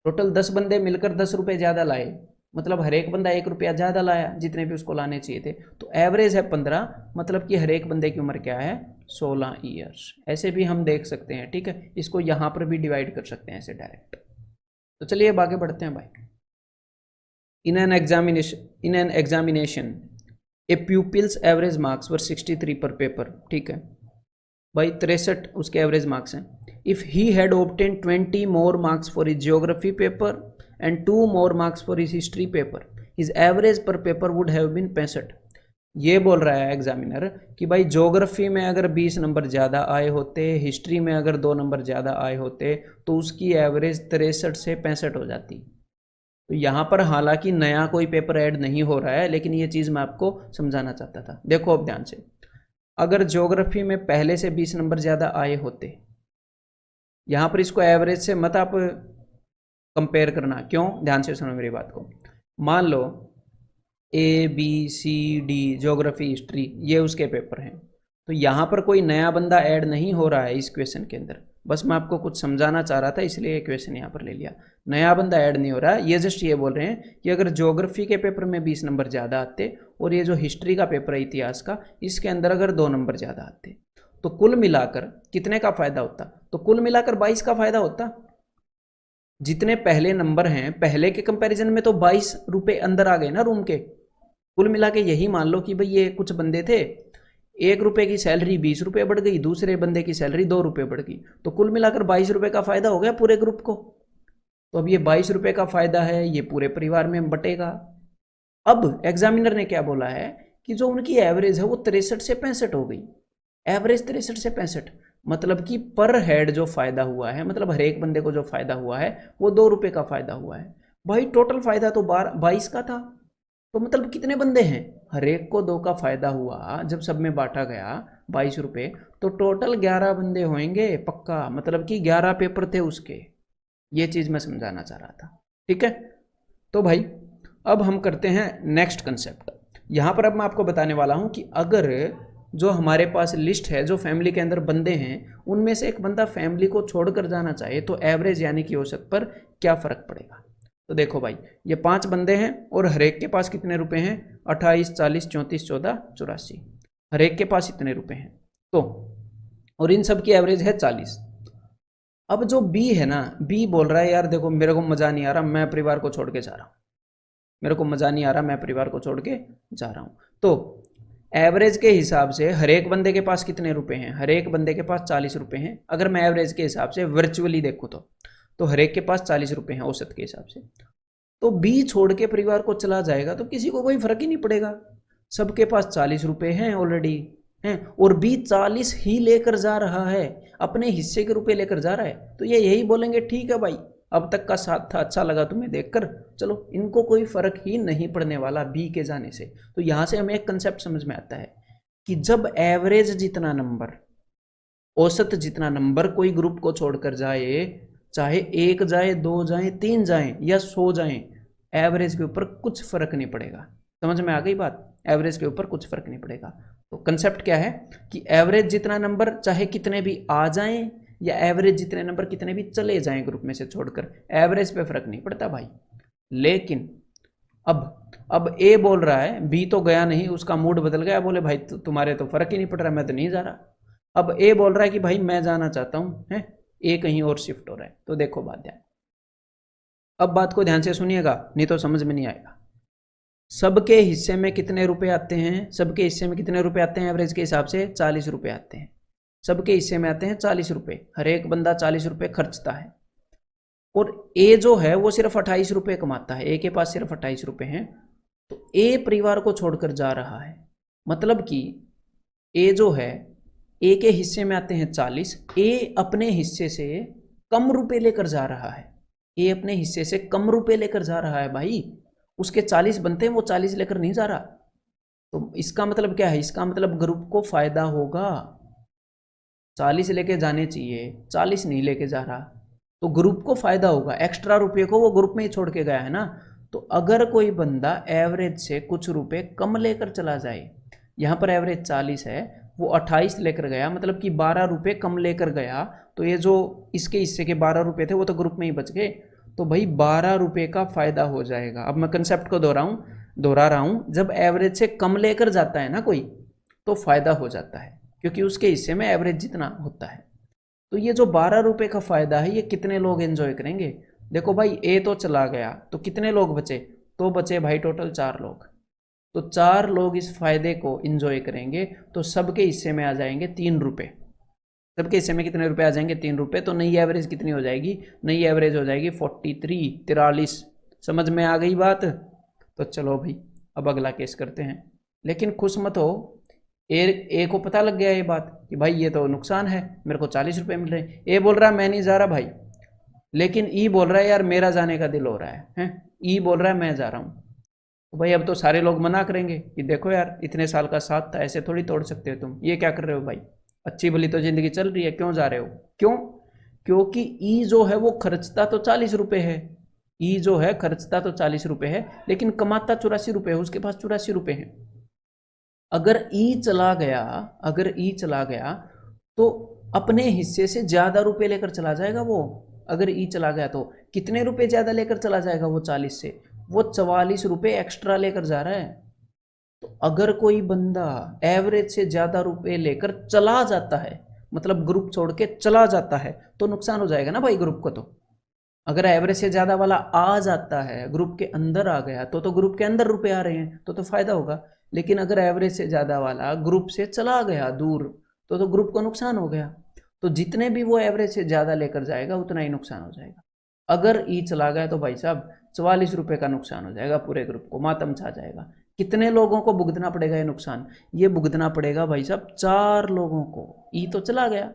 टोटल 10 बंदे मिलकर 10 रुपये ज़्यादा लाए, मतलब हर एक बंदा 1 रुपया ज़्यादा लाया जितने भी उसको लाने चाहिए थे। तो एवरेज है 15, मतलब कि हर एक बंदे की उम्र क्या है 16 ईयर्स। ऐसे भी हम देख सकते हैं, ठीक है। इसको यहाँ पर भी डिवाइड कर सकते हैं ऐसे डायरेक्ट। तो चलिए अब आगे बढ़ते हैं भाई। In an examination A pupils average marks वर 63 पर पेपर, ठीक है भाई, 63 उसके एवरेज मार्क्स हैं। If he had obtain 20 more marks for his geography paper and 2 more marks for his history paper, his average पर पेपर वुड हैव बीन 65। ये बोल रहा है एग्जामिनर कि भाई ज्योग्राफी में अगर 20 नंबर ज़्यादा आए होते, हिस्ट्री में अगर 2 नंबर ज़्यादा आए होते, तो उसकी एवरेज 63 से 65 हो जाती। तो यहाँ पर हालांकि नया कोई पेपर ऐड नहीं हो रहा है, लेकिन ये चीज़ मैं आपको समझाना चाहता था। देखो अब ध्यान से, अगर ज्योग्राफी में पहले से 20 नंबर ज़्यादा आए होते, यहाँ पर इसको एवरेज से मत आप कंपेयर करना। क्यों? ध्यान से सुनो मेरी बात को। मान लो ABCD ज्योग्राफी हिस्ट्री ये उसके पेपर हैं, तो यहाँ पर कोई नया बंदा ऐड नहीं हो रहा है इस क्वेश्चन के अंदर। बस मैं आपको कुछ समझाना चाह रहा था, इसलिए ये क्वेश्चन यहाँ पर ले लिया। नया बंदा ऐड नहीं हो रहा है, ये जस्ट ये बोल रहे हैं कि अगर ज्योग्राफी के पेपर में 20 नंबर ज़्यादा आते और ये जो हिस्ट्री का पेपर है इतिहास का, इसके अंदर अगर 2 नंबर ज़्यादा आते, तो कुल मिलाकर कितने का फ़ायदा होता? तो कुल मिलाकर 22 का फ़ायदा होता। जितने पहले नंबर हैं पहले के कंपैरिजन में तो 22 रुपये अंदर आ गए ना रूम के। कुल मिला के यही मान लो कि भाई ये कुछ बंदे थे, 1 रुपये की सैलरी 20 रुपये बढ़ गई, दूसरे बंदे की सैलरी 2 रुपये बढ़ गई, तो कुल मिलाकर 22 रुपये का फ़ायदा हो गया पूरे ग्रुप को। तो अब ये 22 रुपये का फ़ायदा है, ये पूरे परिवार में बटेगा। अब एग्जामिनर ने क्या बोला है कि जो उनकी एवरेज है वो 63 से 65 हो गई। एवरेज 63 से 65, मतलब कि पर हेड जो फ़ायदा हुआ है, मतलब हर एक बंदे को जो फ़ायदा हुआ है वो 2 रुपये का फ़ायदा हुआ है। भाई टोटल फ़ायदा तो 22 का था, तो मतलब कितने बंदे हैं, हर एक को 2 का फ़ायदा हुआ। जब सब में बांटा गया 22 रुपये, तो टोटल 11 बंदे होंगे पक्का, मतलब कि 11 पेपर थे उसके। ये चीज़ मैं समझाना चाह रहा था, ठीक है। तो भाई अब हम करते हैं नेक्स्ट कंसेप्ट। यहाँ पर अब मैं आपको बताने वाला हूँ कि अगर जो हमारे पास लिस्ट है, जो फैमिली के अंदर बंदे हैं, उनमें से एक बंदा फैमिली को छोड़कर जाना चाहे, तो एवरेज यानी कि औसत पर क्या फ़र्क पड़ेगा। तो देखो भाई, ये 5 बंदे हैं और हर एक के पास कितने रुपए हैं, 28, 40, 34, 14, 84, हर एक के पास इतने रुपए हैं। तो और इन सब की एवरेज है 40। अब जो बी है ना, बी बोल रहा है यार देखो मेरे को मज़ा नहीं आ रहा, मैं परिवार को छोड़ के जा रहा हूँ, मेरे को मज़ा नहीं आ रहा, मैं परिवार को छोड़ के जा रहा हूँ। तो एवरेज के हिसाब से हर एक बंदे के पास कितने रुपए हैं, हर एक बंदे के पास 40 रुपए हैं। अगर मैं एवरेज के हिसाब से वर्चुअली देखूँ तो हर एक के पास 40 रुपए हैं औसत के हिसाब से। तो बी छोड़ के परिवार को चला जाएगा तो किसी को कोई फर्क ही नहीं पड़ेगा, सबके पास 40 रुपए हैं ऑलरेडी हैं, और बी 40 ही लेकर जा रहा है, अपने हिस्से के रुपए लेकर जा रहा है। तो ये यही बोलेंगे ठीक है भाई, अब तक का साथ था, अच्छा लगा तुम्हें देखकर, चलो। इनको कोई फर्क ही नहीं पड़ने वाला बी के जाने से। तो यहाँ से हमें एक कंसेप्ट समझ में आता है कि जब एवरेज जितना नंबर, औसत जितना नंबर कोई ग्रुप को छोड़कर जाए, चाहे 1 जाए, 2 जाए, 3 जाए या 100 जाए, एवरेज के ऊपर कुछ फर्क नहीं पड़ेगा। समझ में आ गई बात? एवरेज के ऊपर कुछ फर्क नहीं पड़ेगा। तो कंसेप्ट क्या है कि एवरेज जितना नंबर चाहे कितने भी आ जाएं, या एवरेज जितने नंबर कितने भी चले जाएं ग्रुप में से छोड़कर, एवरेज पे फर्क नहीं पड़ता भाई। लेकिन अब ए बोल रहा है, बी तो गया नहीं, उसका मूड बदल गया, बोले भाई तुम्हारे तो फर्क ही नहीं पड़ रहा, मैं तो नहीं जा रहा। अब ए बोल रहा है कि भाई मैं जाना चाहता हूँ, है ए कहीं और शिफ्ट हो रहा है। तो देखो बात ध्यान, अब बात को ध्यान से सुनिएगा, नहीं तो समझ में नहीं आएगा। सबके हिस्से में कितने रुपए आते हैं, सबके हिस्से में कितने रुपए आते हैं एवरेज के हिसाब से, 40 रुपए आते हैं। सबके हिस्से में आते हैं 40 रुपए, हर एक बंदा 40 रुपए खर्चता है। और ए जो है वो सिर्फ 28 रुपए कमाता है, ए के पास सिर्फ 28 रुपए हैं। तो ए परिवार को छोड़कर जा रहा है, मतलब कि ए जो है, ए के हिस्से में आते हैं 40, ए अपने हिस्से से कम रुपए लेकर जा रहा है, ए अपने हिस्से से कम रुपए लेकर जा रहा है भाई। उसके 40 बनते हैं, वो 40 लेकर नहीं जा रहा। तो इसका मतलब क्या है, इसका मतलब ग्रुप को फायदा होगा। 40 लेके जाने चाहिए, 40 नहीं लेके जा रहा, तो ग्रुप को फायदा होगा। एक्स्ट्रा रुपये को वो ग्रुप में ही छोड़ के गया है ना। तो अगर कोई बंदा एवरेज से कुछ रुपए कम लेकर चला जाए, यहाँ पर एवरेज 40 है, वो 28 लेकर गया, मतलब कि 12 रुपये कम लेकर गया, तो ये जो इसके हिस्से के 12 रुपये थे वो तो ग्रुप में ही बच गए। तो भाई 12 रुपये का फ़ायदा हो जाएगा। अब मैं कंसेप्ट को दोहरा रहा हूँ, जब एवरेज से कम लेकर जाता है ना कोई, तो फ़ायदा हो जाता है, क्योंकि उसके हिस्से में एवरेज जितना होता है। तो ये जो 12 रुपये का फ़ायदा है, ये कितने लोग एंजॉय करेंगे? देखो भाई, ए तो चला गया, तो कितने लोग बचे? तो बचे भाई टोटल 4 लोग। तो 4 लोग इस फायदे को एंजॉय करेंगे, तो सबके हिस्से में आ जाएंगे 3 रुपये। सबके हिस्से में कितने रुपए आ जाएंगे? 3 रुपये। तो नई एवरेज कितनी हो जाएगी? नई एवरेज हो जाएगी 43। समझ में आ गई बात? तो चलो भाई, अब अगला केस करते हैं। लेकिन खुश मत हो, ए को पता लग गया ये बात कि भाई ये तो नुकसान है, मेरे को 40 रुपये मिल रहे हैं। ए बोल रहा है मैं नहीं जा रहा भाई, लेकिन ई बोल रहा है यार मेरा जाने का दिल हो रहा है। ई बोल रहा है मैं जा रहा हूँ। तो भाई अब तो सारे लोग मना करेंगे कि देखो यार, इतने साल का साथ था, ऐसे थोड़ी तोड़ सकते हो तुम, ये क्या कर रहे हो भाई, अच्छी भली तो जिंदगी चल रही है, क्यों जा रहे हो? क्यों? क्योंकि ई जो है वो खर्चता तो 40 रुपये है, ई जो है खर्चता तो 40 रुपये है, लेकिन कमाता 84 रुपये है, उसके पास 84 रुपये है। अगर ई चला गया तो अपने हिस्से से ज्यादा रुपए लेकर चला जाएगा वो। अगर ई चला गया तो कितने रुपए ज्यादा लेकर चला जाएगा वो? 40 से वो 44 रुपये एक्स्ट्रा लेकर जा रहा है। तो अगर कोई बंदा एवरेज से ज्यादा रुपए लेकर चला जाता है, मतलब ग्रुप छोड़ के चला जाता है, तो नुकसान हो जाएगा ना भाई ग्रुप को। तो अगर एवरेज से ज्यादा वाला आ जाता है, ग्रुप के अंदर आ गया, तो ग्रुप के अंदर रुपए आ रहे हैं, तो फायदा होगा। लेकिन अगर एवरेज से ज्यादा वाला ग्रुप से चला गया दूर, तो ग्रुप को नुकसान हो गया। तो जितने भी वो एवरेज से ज्यादा लेकर जाएगा उतना ही नुकसान हो जाएगा। अगर ई चला गया तो भाई साहब 44 रुपये का नुकसान हो जाएगा, पूरे ग्रुप को मातम छा जाएगा। कितने लोगों को भुगतना पड़ेगा ये नुकसान? ये भुगतना पड़ेगा भाई साहब 4 लोगों को। ई तो चला गया,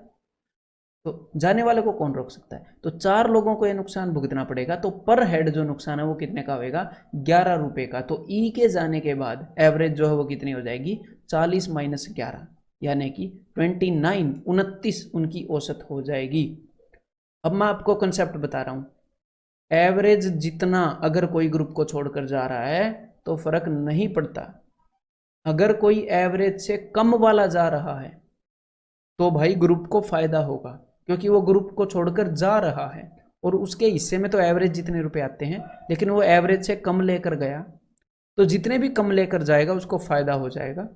तो जाने वाले को कौन रोक सकता है? तो 4 लोगों को ये नुकसान भुगतना पड़ेगा। तो पर हेड जो नुकसान है वो कितने का होगा? 11 रुपये का। तो ई के जाने के बाद एवरेज जो है वो कितनी हो जाएगी? 40 माइनस 11, यानी कि 29 उनकी औसत हो जाएगी। अब मैं आपको कंसेप्ट बता रहा हूं, एवरेज जितना अगर कोई ग्रुप को छोड़कर जा रहा है तो फर्क नहीं पड़ता। अगर कोई एवरेज से कम वाला जा रहा है तो भाई ग्रुप को फायदा होगा, क्योंकि वो ग्रुप को छोड़कर जा रहा है और उसके हिस्से में तो एवरेज जितने रुपए आते हैं, लेकिन वो एवरेज से कम लेकर गया, तो जितने भी कम लेकर जाएगा उसको फायदा हो जाएगा,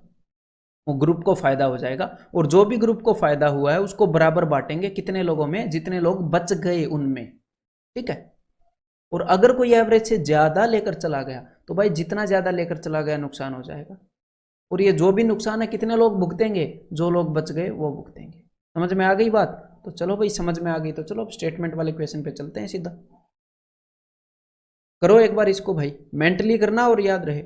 वो ग्रुप को फायदा हो जाएगा। और जो भी ग्रुप को फायदा हुआ है उसको बराबर बांटेंगे कितने लोगों में? जितने लोग बच गए उनमें, ठीक है। और अगर कोई एवरेज से ज्यादा लेकर चला गया तो भाई जितना ज्यादा लेकर चला गया नुकसान हो जाएगा। और ये जो भी नुकसान है कितने लोग भुगतेंगे? जो लोग बच गए वो भुगतेंगे। समझ में आ गई बात? तो चलो भाई, समझ में आ गई तो चलो अब स्टेटमेंट वाले क्वेश्चन पे चलते हैं सीधा। करो एक बार इसको भाई, मेंटली करना और याद रहे।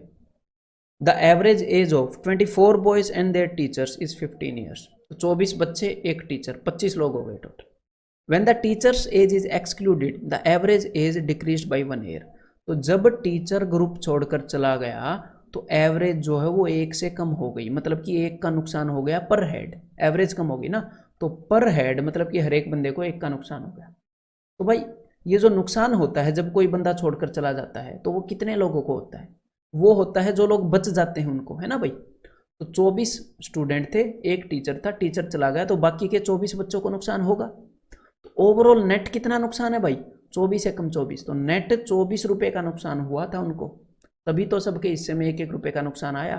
The average age of 24 boys and there teachers is 15 years. तो 24 बच्चे, एक टीचर, 25 लोग हो गए total. When the teacher's age is excluded, the average age decreased by 1 year. तो जब टीचर ग्रुप छोड़कर चला गया तो एवरेज जो है वो 1 से कम हो गई, मतलब कि 1 का नुकसान हो गया पर हेड। एवरेज कम होगी ना, तो पर हेड मतलब कि हर एक बंदे को 1 का नुकसान हो गया। तो भाई ये जो नुकसान होता है जब कोई बंदा छोड़कर चला जाता है, तो वो कितने लोगों को होता है? वो होता है जो लोग बच जाते हैं उनको, है ना भाई। तो 24 स्टूडेंट थे, एक टीचर था, टीचर चला गया तो बाकी के 24 बच्चों को नुकसान होगा। तो ओवरऑल नेट कितना नुकसान है भाई? 24 से कम 24, तो नेट 24 रुपये का नुकसान हुआ था उनको, तभी तो सबके हिस्से में 1-1 रुपये का नुकसान आया।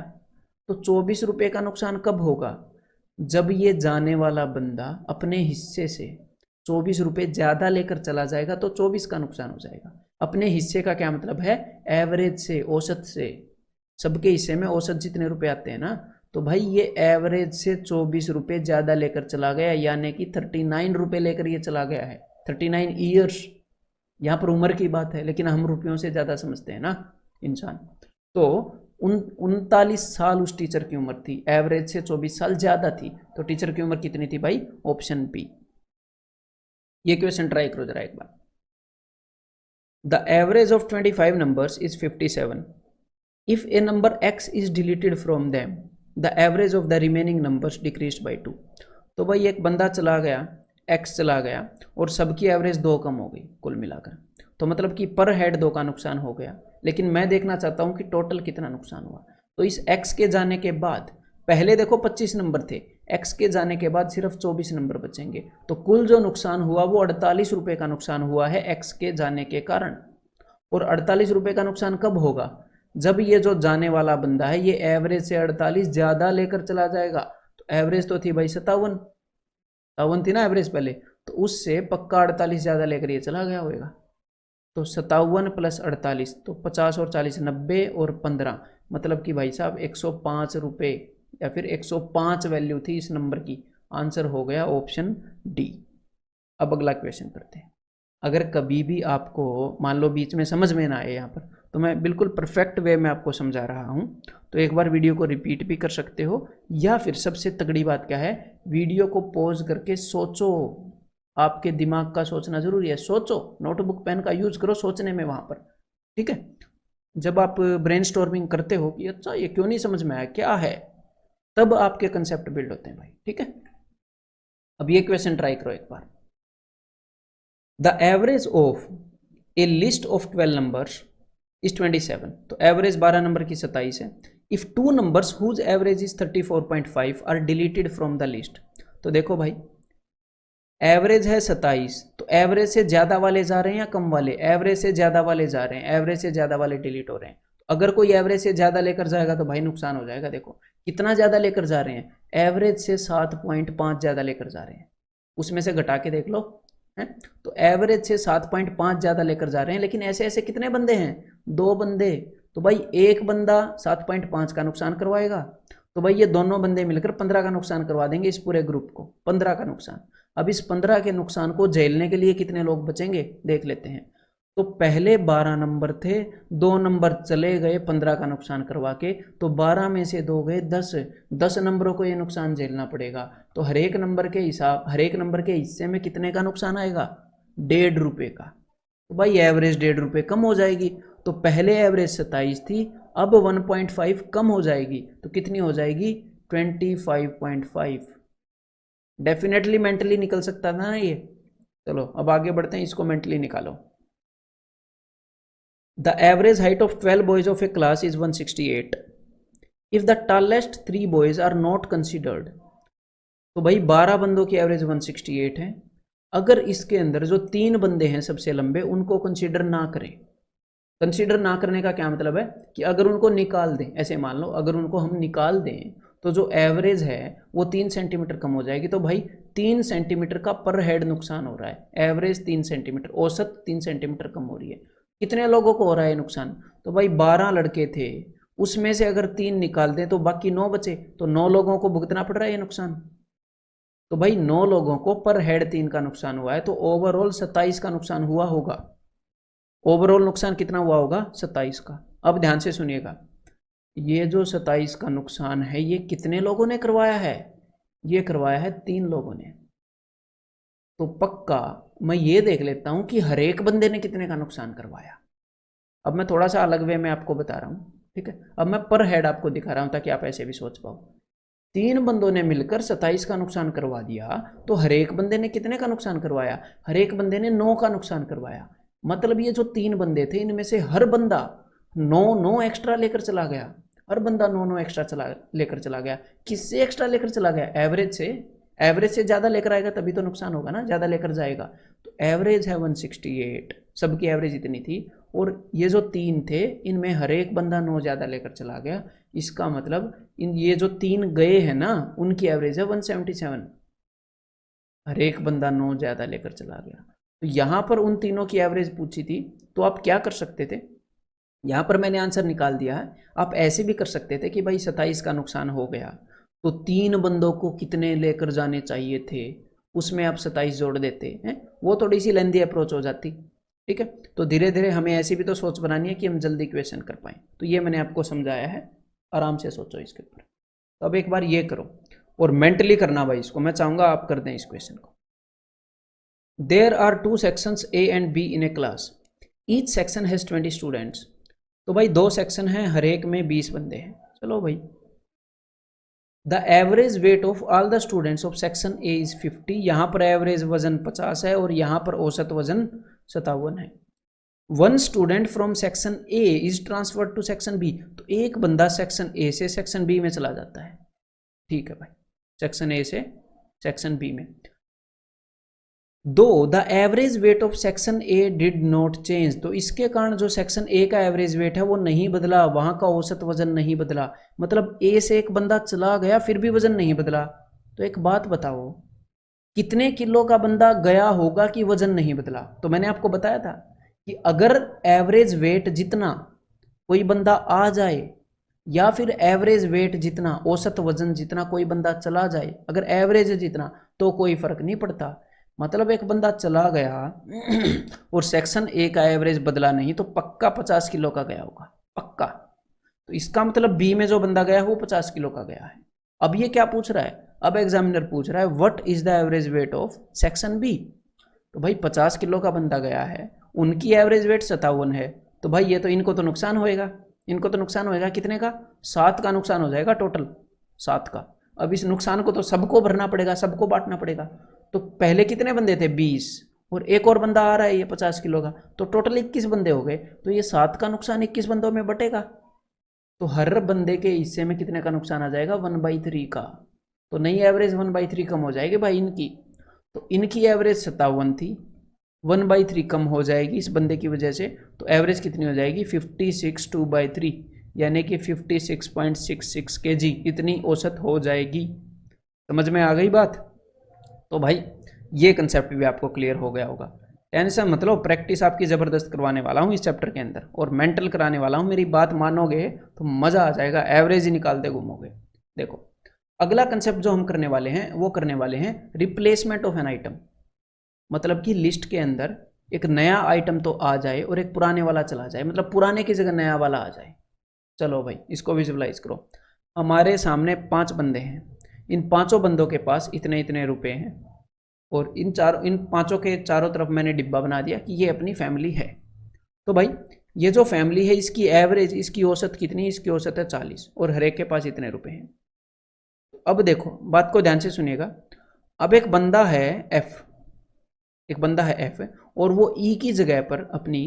तो 24 रुपये का नुकसान कब होगा? जब ये जाने वाला बंदा अपने हिस्से से 24 रुपये ज़्यादा लेकर चला जाएगा तो 24 का नुकसान हो जाएगा। अपने हिस्से का क्या मतलब है? एवरेज से, औसत से। सबके हिस्से में औसत जितने रुपये आते हैं ना, तो भाई ये एवरेज से 24 रुपये ज़्यादा लेकर चला गया, यानी कि 39 रुपये लेकर ये चला गया है। 39 ईयर्स, यहाँ पर उम्र की बात है, लेकिन हम रुपयों से ज़्यादा समझते हैं ना इंसान। तो 39 साल उस टीचर की उम्र थी, एवरेज से 24 साल ज़्यादा थी। तो टीचर की उम्र कितनी थी भाई? Option B. ये क्वेश्चन ट्राई करो जरा एक बार। The average of 25 numbers is 57. If a number x is deleted from them, the average of the remaining numbers decreased by 2. तो भाई एक बंदा चला गया, x चला गया और सबकी एवरेज 2 कम हो गई कुल मिलाकर, तो मतलब कि पर हेड 2 का नुकसान हो गया। लेकिन मैं देखना चाहता हूँ कि टोटल कितना नुकसान हुआ। तो इस x के जाने के बाद पहले देखो 25 नंबर थे, x के जाने के बाद सिर्फ 24 नंबर बचेंगे। तो कुल जो नुकसान हुआ वो 48 रुपये का नुकसान हुआ है x के जाने के कारण। और 48 रुपये का नुकसान कब होगा? जब ये जो जाने वाला बंदा है ये एवरेज से 48 ज़्यादा लेकर चला जाएगा। तो एवरेज तो थी भाई 57 थी ना एवरेज पहले, तो उससे पक्का 48 ज़्यादा लेकर ये चला गया होगा। तो 57 + 48 तो 50 और 40 90 और 15 मतलब कि भाई साहब 105 रुपये या फिर 105 वैल्यू थी इस नंबर की। आंसर हो गया ऑप्शन डी। अब अगला क्वेश्चन करते हैं। अगर कभी भी आपको मान लो बीच में समझ में ना आए यहाँ पर, तो मैं बिल्कुल परफेक्ट वे में आपको समझा रहा हूँ, तो एक बार वीडियो को रिपीट भी कर सकते हो, या फिर सबसे तगड़ी बात क्या है, वीडियो को पॉज करके सोचो। आपके दिमाग का सोचना जरूरी है, सोचो, नोटबुक पेन का यूज करो सोचने में वहाँ पर, ठीक है। जब आप ब्रेनस्टॉर्मिंग करते हो कि अच्छा ये क्यों नहीं समझ में आया, क्या है, तब आपके कंसेप्ट बिल्ड होते हैं भाई, ठीक है। अब ये क्वेश्चन ट्राई करो एक बार। The average of a list of 12 numbers is 27। तो एवरेज 12 नंबर की 27 है। If 2 numbers whose average is 34.5 are deleted from the list. तो देखो भाई एवरेज है 27, तो एवरेज से ज्यादा वाले जा रहे हैं या कम वाले? एवरेज से ज्यादा वाले जा रहे हैं, एवरेज से ज्यादा वाले डिलीट हो रहे हैं। तो अगर कोई एवरेज से ज्यादा लेकर जाएगा तो भाई नुकसान हो जाएगा। देखो कितना ज्यादा लेकर जा रहे हैं, एवरेज से 7.5 ज्यादा लेकर जा रहे हैं, उसमें से घटा के देख लो है। तो एवरेज से 7.5 ज्यादा लेकर जा रहे हैं, लेकिन ऐसे ऐसे कितने बंदे हैं? 2 बंदे। तो भाई एक बंदा 7.5 का नुकसान करवाएगा, तो भाई ये दोनों बंदे मिलकर 15 का नुकसान करवा देंगे इस पूरे ग्रुप को, 15 का नुकसान। अब इस 15 के नुकसान को झेलने के लिए कितने लोग बचेंगे देख लेते हैं। तो पहले 12 नंबर थे, 2 नंबर चले गए 15 का नुकसान करवा के, तो 12 में से 2 गए 10 नंबरों को ये नुकसान झेलना पड़ेगा। तो हर एक नंबर के हिस्से में कितने का नुकसान आएगा? 1.5 रुपये का। तो भाई एवरेज 1.5 रुपये कम हो जाएगी। तो पहले एवरेज 27 थी, अब 1.5 कम हो जाएगी, तो कितनी हो जाएगी? 25.5। डेफिनेटली मेंटली निकल सकता था ना ये। चलो अब आगे बढ़ते हैं, इसको मेंटली निकालो। The average height of 12 boys of a class is 168 if the tallest 3 boys are not considered. तो भाई 12 बंदों की एवरेज 168 है। अगर इसके अंदर जो 3 बंदे हैं सबसे लंबे, उनको कंसीडर ना करें। कंसीडर ना करने का क्या मतलब है कि अगर उनको निकाल दें, ऐसे मान लो अगर उनको हम निकाल दें तो जो एवरेज है वो 3 सेंटीमीटर कम हो जाएगी। तो भाई 3 सेंटीमीटर का पर हेड नुकसान हो रहा है। एवरेज 3 सेंटीमीटर, औसत 3 सेंटीमीटर कम हो रही है। कितने लोगों को हो रहा है नुकसान? तो भाई 12 लड़के थे, उसमें से अगर 3 निकाल दें तो बाकी 9 बचे, तो 9 लोगों को भुगतना पड़ रहा है ये नुकसान। तो भाई 9 लोगों को पर हेड 3 का नुकसान हुआ है, तो ओवरऑल 27 का नुकसान हुआ होगा। ओवरऑल नुकसान कितना हुआ होगा? 27 का। अब ध्यान से सुनिएगा, ये जो 27 का नुकसान है ये कितने लोगों ने करवाया है? ये करवाया है 3 लोगों ने। तो पक्का मैं ये देख लेता हूं कि हर एक बंदे ने कितने का नुकसान करवाया। अब मैं थोड़ा सा अलग वे में आपको बता रहा हूं, ठीक है। अब मैं पर हेड आपको दिखा रहा हूं ताकि आप ऐसे भी सोच पाओ। 3 बंदों ने मिलकर 27 का नुकसान करवा दिया, तो हर एक बंदे ने कितने का नुकसान करवाया? हर एक बंदे ने 9 का नुकसान करवाया। मतलब ये जो 3 बंदे थे इनमें से हर बंदा 9 एक्स्ट्रा लेकर चला गया। हर बंदा 9 एक्स्ट्रा लेकर चला गया। किससे एक्स्ट्रा लेकर चला गया? एवरेज से। एवरेज से ज़्यादा लेकर आएगा तभी तो नुकसान होगा ना, ज़्यादा लेकर जाएगा। तो एवरेज है 168, सबकी एवरेज इतनी थी, और ये जो 3 थे इनमें हर एक बंदा 9 ज़्यादा लेकर चला गया। इसका मतलब ये जो 3 गए हैं ना, उनकी एवरेज है 177। हर एक बंदा 9 ज़्यादा लेकर चला गया। तो यहाँ पर उन तीनों की एवरेज पूछी थी, तो आप क्या कर सकते थे? यहाँ पर मैंने आंसर निकाल दिया है। आप ऐसे भी कर सकते थे कि भाई 27 का नुकसान हो गया, तो 3 बंदों को कितने लेकर जाने चाहिए थे, उसमें आप 27 जोड़ देते हैं। वो थोड़ी सी लेंदी अप्रोच हो जाती, ठीक है। तो धीरे धीरे हमें ऐसी भी तो सोच बनानी है कि हम जल्दी क्वेश्चन कर पाएँ। तो ये मैंने आपको समझाया है, आराम से सोचो इसके ऊपर। तो अब एक बार ये करो और मेंटली करना भाई इसको, मैं चाहूँगा आप कर दें इस क्वेश्चन को। There are 2 sections A and B in a class, each section has 20 students. तो भाई 2 सेक्शन हैं, हर एक में 20 बंदे हैं। चलो भाई, the average weight of all the students of section A is 50। यहाँ पर एवरेज वजन 50 है और यहाँ पर औसत वजन 57 है। 1 student from section A is transferred to section B. तो एक बंदा सेक्शन ए से सेक्शन बी में चला जाता है, ठीक है भाई। सेक्शन ए से सेक्शन बी में। दो the average weight of section A did not change, तो इसके कारण जो सेक्शन ए का एवरेज वेट है वो नहीं बदला, वहां का औसत वजन नहीं बदला। मतलब ए से एक बंदा चला गया फिर भी वजन नहीं बदला। तो एक बात बताओ, कितने किलो का बंदा गया होगा कि वजन नहीं बदला? तो मैंने आपको बताया था कि अगर एवरेज वेट जितना कोई बंदा आ जाए या फिर एवरेज वेट जितना, औसत वजन जितना कोई बंदा चला जाए, अगर एवरेज जितना तो कोई फर्क नहीं पड़ता। मतलब एक बंदा चला गया और सेक्शन ए का एवरेज बदला नहीं तो पक्का 50 किलो का गया होगा, पक्का। तो इसका मतलब बी में जो बंदा गया वो 50 किलो का गया है। अब ये क्या पूछ रहा है, अब एग्जामिनर पूछ रहा है what is the average weight of section B. तो भाई 50 किलो का बंदा गया है, उनकी एवरेज वेट 57 है, तो भाई ये तो इनको तो नुकसान होएगा, इनको तो नुकसान होएगा कितने का? 7 का नुकसान हो जाएगा, टोटल 7 का। अब इस नुकसान को तो सबको भरना पड़ेगा, सबको बांटना पड़ेगा। तो पहले कितने बंदे थे? 20, और एक और बंदा आ रहा है ये 50 किलो का, तो टोटल 21 बंदे हो गए। तो ये 7 का नुकसान 21 बंदों में बटेगा, तो हर बंदे के हिस्से में कितने का नुकसान आ जाएगा? 1/3 का। तो नई एवरेज 1/3 कम हो जाएगी भाई इनकी। तो इनकी एवरेज 57 थी, 1/3 कम हो जाएगी इस बंदे की वजह से, तो एवरेज कितनी हो जाएगी? 56 2/3, यानी कि 56.66 kg, इतनी औसत हो जाएगी। समझ में आ गई बात? तो भाई ये कंसेप्ट भी आपको क्लियर हो गया होगा। टेंशन मतलब प्रैक्टिस आपकी ज़बरदस्त करवाने वाला हूँ इस चैप्टर के अंदर, और मेंटल कराने वाला हूँ। मेरी बात मानोगे तो मज़ा आ जाएगा, एवरेज ही निकालते घूमोगे। देखो अगला कंसेप्ट जो हम करने वाले हैं वो करने वाले हैं रिप्लेसमेंट ऑफ एन आइटम। मतलब कि लिस्ट के अंदर एक नया आइटम तो आ जाए और एक पुराने वाला चला जाए, मतलब पुराने की जगह नया वाला आ जाए। चलो भाई इसको विजुअलाइज करो। हमारे सामने 5 बंदे हैं, इन 5 बंदों के पास इतने इतने रुपए हैं, और इन 5 के चारों तरफ मैंने डिब्बा बना दिया कि ये अपनी फैमिली है। तो भाई ये जो फैमिली है इसकी एवरेज, इसकी औसत कितनी? इसकी औसत है 40, और हर एक के पास इतने रुपए हैं। अब देखो बात को ध्यान से सुनिएगा। अब एक बंदा है एफ, एक बंदा है एफ, और वो ई की जगह पर अपनी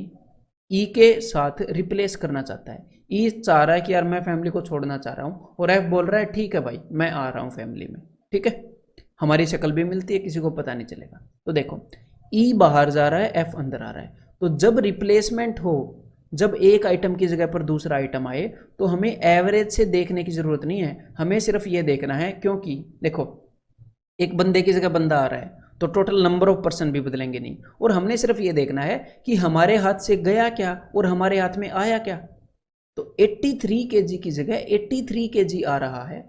ई के साथ रिप्लेस करना चाहता है। ई चाह रहा है कि यार मैं फैमिली को छोड़ना चाह रहा हूँ, और एफ बोल रहा है ठीक है भाई मैं आ रहा हूँ फैमिली में, ठीक है, हमारी शक्ल भी मिलती है, किसी को पता नहीं चलेगा। तो देखो ई बाहर जा रहा है, एफ अंदर आ रहा है। तो जब रिप्लेसमेंट हो, जब एक आइटम की जगह पर दूसरा आइटम आए, तो हमें एवरेज से देखने की जरूरत नहीं है, हमें सिर्फ ये देखना है, क्योंकि देखो एक बंदे की जगह बंदा आ रहा है तो टोटल नंबर ऑफ पर्सन भी बदलेंगे नहीं, और हमने सिर्फ ये देखना है कि हमारे हाथ से गया क्या और हमारे हाथ में आया क्या। तो 83 kg की जगह 83 kg आ रहा है,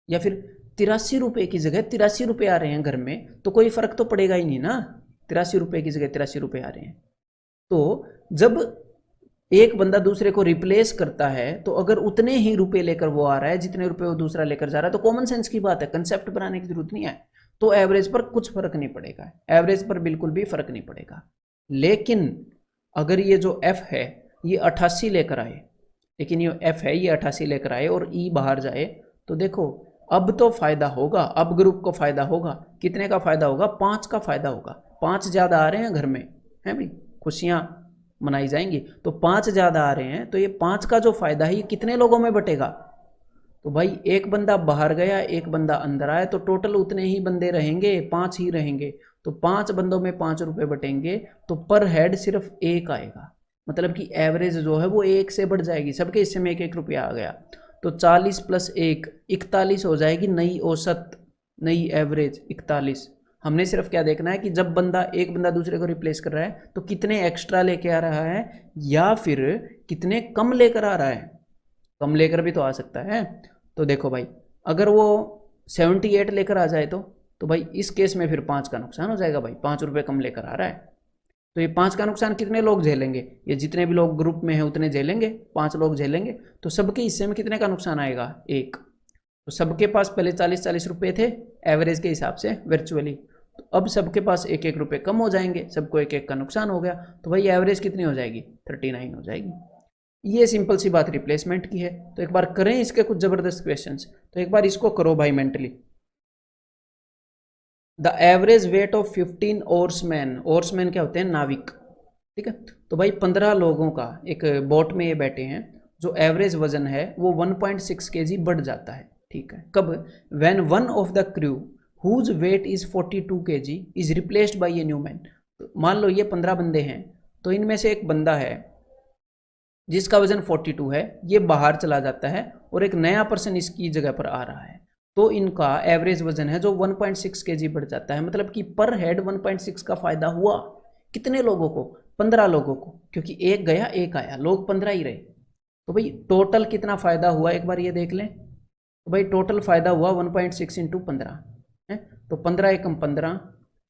या फिर 83 रुपये की जगह 83 रुपये आ रहे हैं घर में, तो कोई फर्क तो पड़ेगा ही नहीं ना। 83 रुपये की जगह 83 रुपये आ रहे हैं। तो जब एक बंदा दूसरे को रिप्लेस करता है, तो अगर उतने ही रुपए लेकर वो आ रहा है जितने रुपए वो दूसरा लेकर जा रहा है, तो कॉमन सेंस की बात है, कंसेप्ट बनाने की जरूरत नहीं है, तो एवरेज पर कुछ फर्क नहीं पड़ेगा, एवरेज पर बिल्कुल भी फर्क नहीं पड़ेगा। लेकिन अगर ये जो एफ है ये 88 लेकर आए, लेकिन ये एफ है ये 88 लेकर आए और ई बाहर जाए, तो देखो अब तो फायदा होगा, अब ग्रुप को फायदा होगा। कितने का फायदा होगा? 5 का फायदा होगा। 5 ज्यादा आ रहे हैं घर में, हैं भाई, खुशियां मनाई जाएंगी, तो 5 ज्यादा आ रहे हैं, तो ये 5 का जो फायदा है ये कितने लोगों में बटेगा? तो भाई एक बंदा बाहर गया, एक बंदा अंदर आया, तो टोटल उतने ही बंदे रहेंगे, 5 ही रहेंगे। तो 5 बंदों में 5 रुपए बटेंगे, तो पर हेड सिर्फ 1 आएगा, मतलब कि एवरेज जो है वो 1 से बढ़ जाएगी, सबके हिस्से में 1-1 रुपया आ गया। तो 40 + 1 41 हो जाएगी नई औसत, नई एवरेज 41। हमने सिर्फ क्या देखना है कि जब एक बंदा दूसरे को रिप्लेस कर रहा है तो कितने एक्स्ट्रा लेके आ रहा है, या फिर कितने कम लेकर आ रहा है। कम लेकर भी तो आ सकता है। तो देखो भाई अगर वो 78 लेकर आ जाए, तो भाई इस केस में फिर 5 का नुकसान हो जाएगा भाई, 5 रुपये कम लेकर आ रहा है। तो ये 5 का नुकसान कितने लोग झेलेंगे? ये जितने भी लोग ग्रुप में हैं उतने झेलेंगे, 5 लोग झेलेंगे। तो सबके हिस्से में कितने का नुकसान आएगा? 1। तो सबके पास पहले 40-40 रुपये थे एवरेज के हिसाब से वर्चुअली, तो अब सबके पास 1-1 रुपये कम हो जाएंगे, सबको 1-1 का नुकसान हो गया, तो भाई एवरेज कितनी हो जाएगी? 39 हो जाएगी। ये सिंपल सी बात रिप्लेसमेंट की है। तो एक बार करें इसके कुछ जबरदस्त क्वेश्चंस, तो एक बार इसको करो भाई mentally. The average weight of 15 ओर्समैन, ओर्समैन क्या होते हैं? नाविक, ठीक है। तो भाई 15 लोगों का एक बोट में ये बैठे हैं, जो एवरेज वजन है वो 1.6 kg बढ़ जाता है, ठीक है। कब? When one of the crew whose weight is 42 kg is replaced by a new man. मान लो ये 15 बंदे हैं, तो इनमें से एक बंदा है जिसका वजन 42 है, ये बाहर चला जाता है और एक नया पर्सन इसकी जगह पर आ रहा है, तो इनका एवरेज वजन है जो 1.6 kg बढ़ जाता है। मतलब कि पर हेड 1.6 का फायदा हुआ। कितने लोगों को? 15 लोगों को, क्योंकि एक गया एक आया, लोग 15 ही रहे। तो भाई टोटल कितना फायदा हुआ एक बार ये देख लें। तो भाई टोटल फायदा हुआ 1.6 इंटू 15 है, तो 15 एकम 15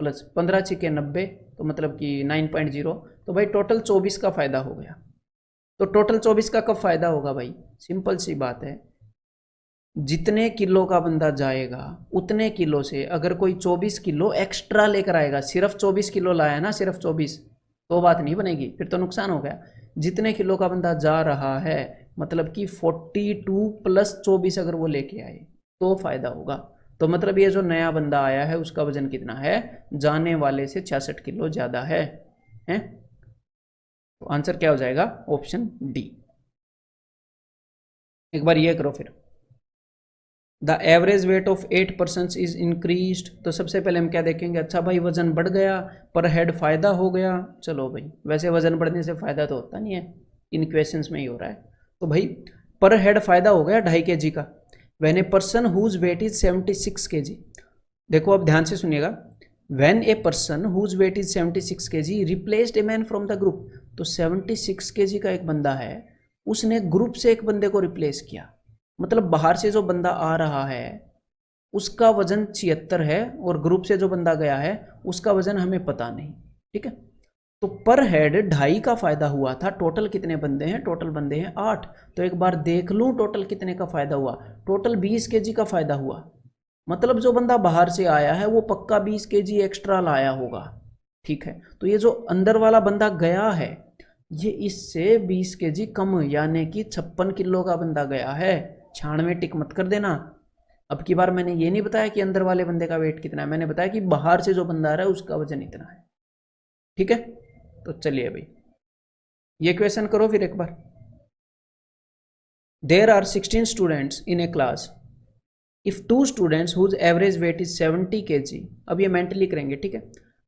प्लस 15 छिके 90, तो मतलब कि 9.0, तो भाई टोटल 24 का फायदा हो गया। तो टोटल 24 का कब फायदा होगा भाई? सिंपल सी बात है, जितने किलो का बंदा जाएगा उतने किलो से अगर कोई 24 किलो एक्स्ट्रा लेकर आएगा, सिर्फ 24 किलो लाया ना, सिर्फ 24, तो बात नहीं बनेगी, फिर तो नुकसान हो गया। जितने किलो का बंदा जा रहा है मतलब कि 42 प्लस 24 अगर वो लेके आए तो फायदा होगा। तो मतलब ये जो नया बंदा आया है उसका वजन कितना है? जाने वाले से 66 किलो ज्यादा है, हैं? तो आंसर क्या हो जाएगा? Option D. एक बार ये करो फिर, the average weight of 8 persons is increased. तो सबसे पहले हम क्या देखेंगे? अच्छा भाई वजन बढ़ गया, पर हेड फायदा हो गया। चलो भाई, वैसे वजन बढ़ने से फायदा तो होता नहीं है, इन क्वेश्चंस में ही हो रहा है। तो भाई पर हेड फायदा हो गया 2.5 kg का। When a person whose weight is 76 kg, देखो अब ध्यान से सुनिएगा, when a person whose weight is 76 kg replaced a man from the group. तो 76 kg का एक बंदा है, उसने ग्रुप से एक बंदे को रिप्लेस किया, मतलब बाहर से जो बंदा आ रहा है उसका वजन 76 है और ग्रुप से जो बंदा गया है उसका वजन हमें पता नहीं, ठीक है। तो पर हेड 2.5 का फायदा हुआ था। टोटल कितने बंदे हैं? टोटल बंदे हैं 8। तो एक बार देख लूं टोटल कितने का फायदा हुआ। टोटल 20 kg का फायदा हुआ, मतलब जो बंदा बाहर से आया है वो पक्का 20 kg एक्स्ट्रा लाया होगा, ठीक है। तो ये जो अंदर वाला बंदा गया है ये इससे 20 kg कम, यानी कि 56 किलो का बंदा गया है। 96 टिक मत कर देना। अब की बार मैंने ये नहीं बताया कि अंदर वाले बंदे का वेट कितना है, मैंने बताया कि बाहर से जो बंदा आ रहा है उसका वजन इतना है, ठीक है। तो चलिए भाई ये क्वेश्चन करो फिर एक बार। There are 16 students in a class, if 2 students whose average weight is 70 kg, अब ये मेंटली करेंगे, ठीक है,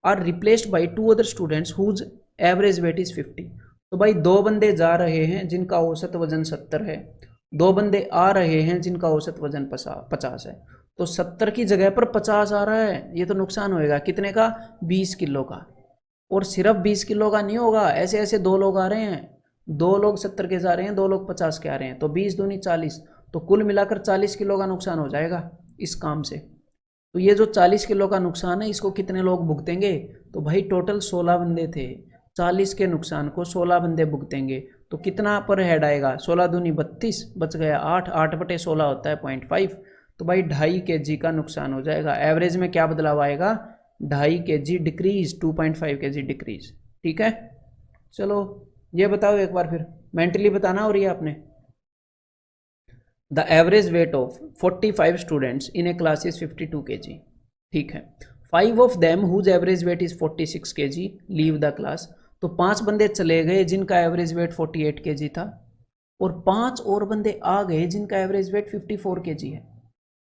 are replaced by 2 other students whose average weight is 50। तो भाई 2 बंदे जा रहे हैं जिनका औसत वजन 70 है, 2 बंदे आ रहे हैं जिनका औसत वजन 50 है। तो 70 की जगह पर 50 आ रहा है, ये तो नुकसान होएगा। कितने का? 20 किलो का। और सिर्फ 20 किलो का नहीं होगा, ऐसे ऐसे 2 लोग आ रहे हैं, 2 लोग 70 के जा रहे हैं, 2 लोग 50 के आ रहे हैं, तो 20 दूनी 40, तो कुल मिलाकर 40 किलो का नुकसान हो जाएगा इस काम से। तो ये जो 40 किलो का नुकसान है इसको कितने लोग भुगतेंगे? तो भाई टोटल 16 बंदे थे, 40 के नुकसान को 16 बंदे भुगतेंगे, तो कितना पर हेड आएगा? 16 दूनी 32, बच गया 8, 8/16 होता है 0.5। तो भाई 2.5 kg का नुकसान हो जाएगा। एवरेज में क्या बदलाव आएगा? 2.5 kg डिक्रीज, 2.5 kg डिक्रीज, ठीक है। चलो ये बताओ एक बार फिर, मेंटली बताना। और ये आपने the average weight of 45 students in a class is 52 kg, ठीक है। 5 of them whose average weight is 46 kg leave the class. तो 5 बंदे चले गए जिनका एवरेज वेट 48 kg था, और 5 और बंदे आ गए जिनका एवरेज वेट 54 kg है।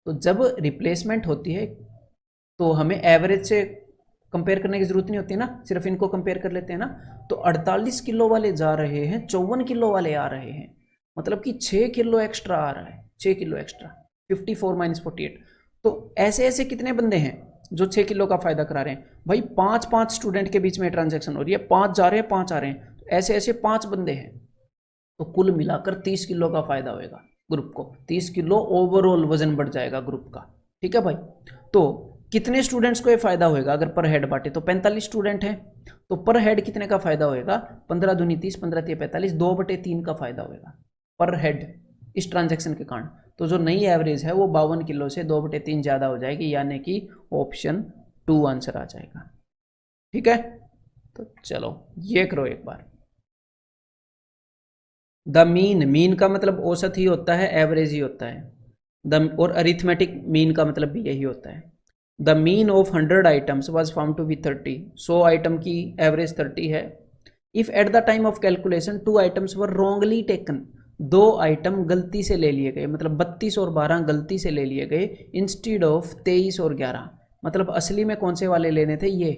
तो जब रिप्लेसमेंट होती है तो हमें एवरेज से कंपेयर करने की जरूरत नहीं होती ना, सिर्फ इनको कंपेयर कर लेते हैं ना। तो 48 किलो वाले जा रहे हैं, 54 किलो वाले आ रहे हैं, मतलब कि 6 किलो एक्स्ट्रा आ रहा है, 6 किलो एक्स्ट्रा, 54 माइनस 48। तो ऐसे ऐसे कितने बंदे हैं जो 6 किलो का फायदा करा रहे हैं? भाई 5-5 स्टूडेंट के बीच में ट्रांजैक्शन हो रही है, 5 जा रहे हैं 5 आ रहे हैं, तो ऐसे ऐसे 5 बंदे हैं, तो कुल मिलाकर 30 किलो का फायदा होएगा ग्रुप को। 30 किलो ओवरऑल वजन बढ़ जाएगा ग्रुप का, ठीक है भाई। तो कितने स्टूडेंट्स को ये फायदा होएगा? अगर पर हेड बांटे तो 45 स्टूडेंट हैं, तो पर हेड कितने का फायदा होएगा? 15 दूनी 30, 15 तिया 45, 2/3 का फायदा होएगा पर हेड इस ट्रांजैक्शन के कारण। तो जो नई एवरेज है वो 52 किलो से 2/3 ज़्यादा हो जाएगी, यानी कि ऑप्शन 2 आंसर आ जाएगा, ठीक है। तो चलो ये करो एक बार। द मीन का मतलब औसत ही होता है, एवरेज ही होता है। और अरिथमेटिक मीन का मतलब भी यही होता है। The mean of 100 items was found to be 30। 100 item की एवरेज 30 है। If at the time of calculation 2 items were wrongly taken, दो आइटम गलती से ले लिए गए, मतलब 32 और 12 गलती से ले लिए गए इंस्टीड ऑफ 23 और 11। मतलब असली में कौन से वाले लेने थे ये,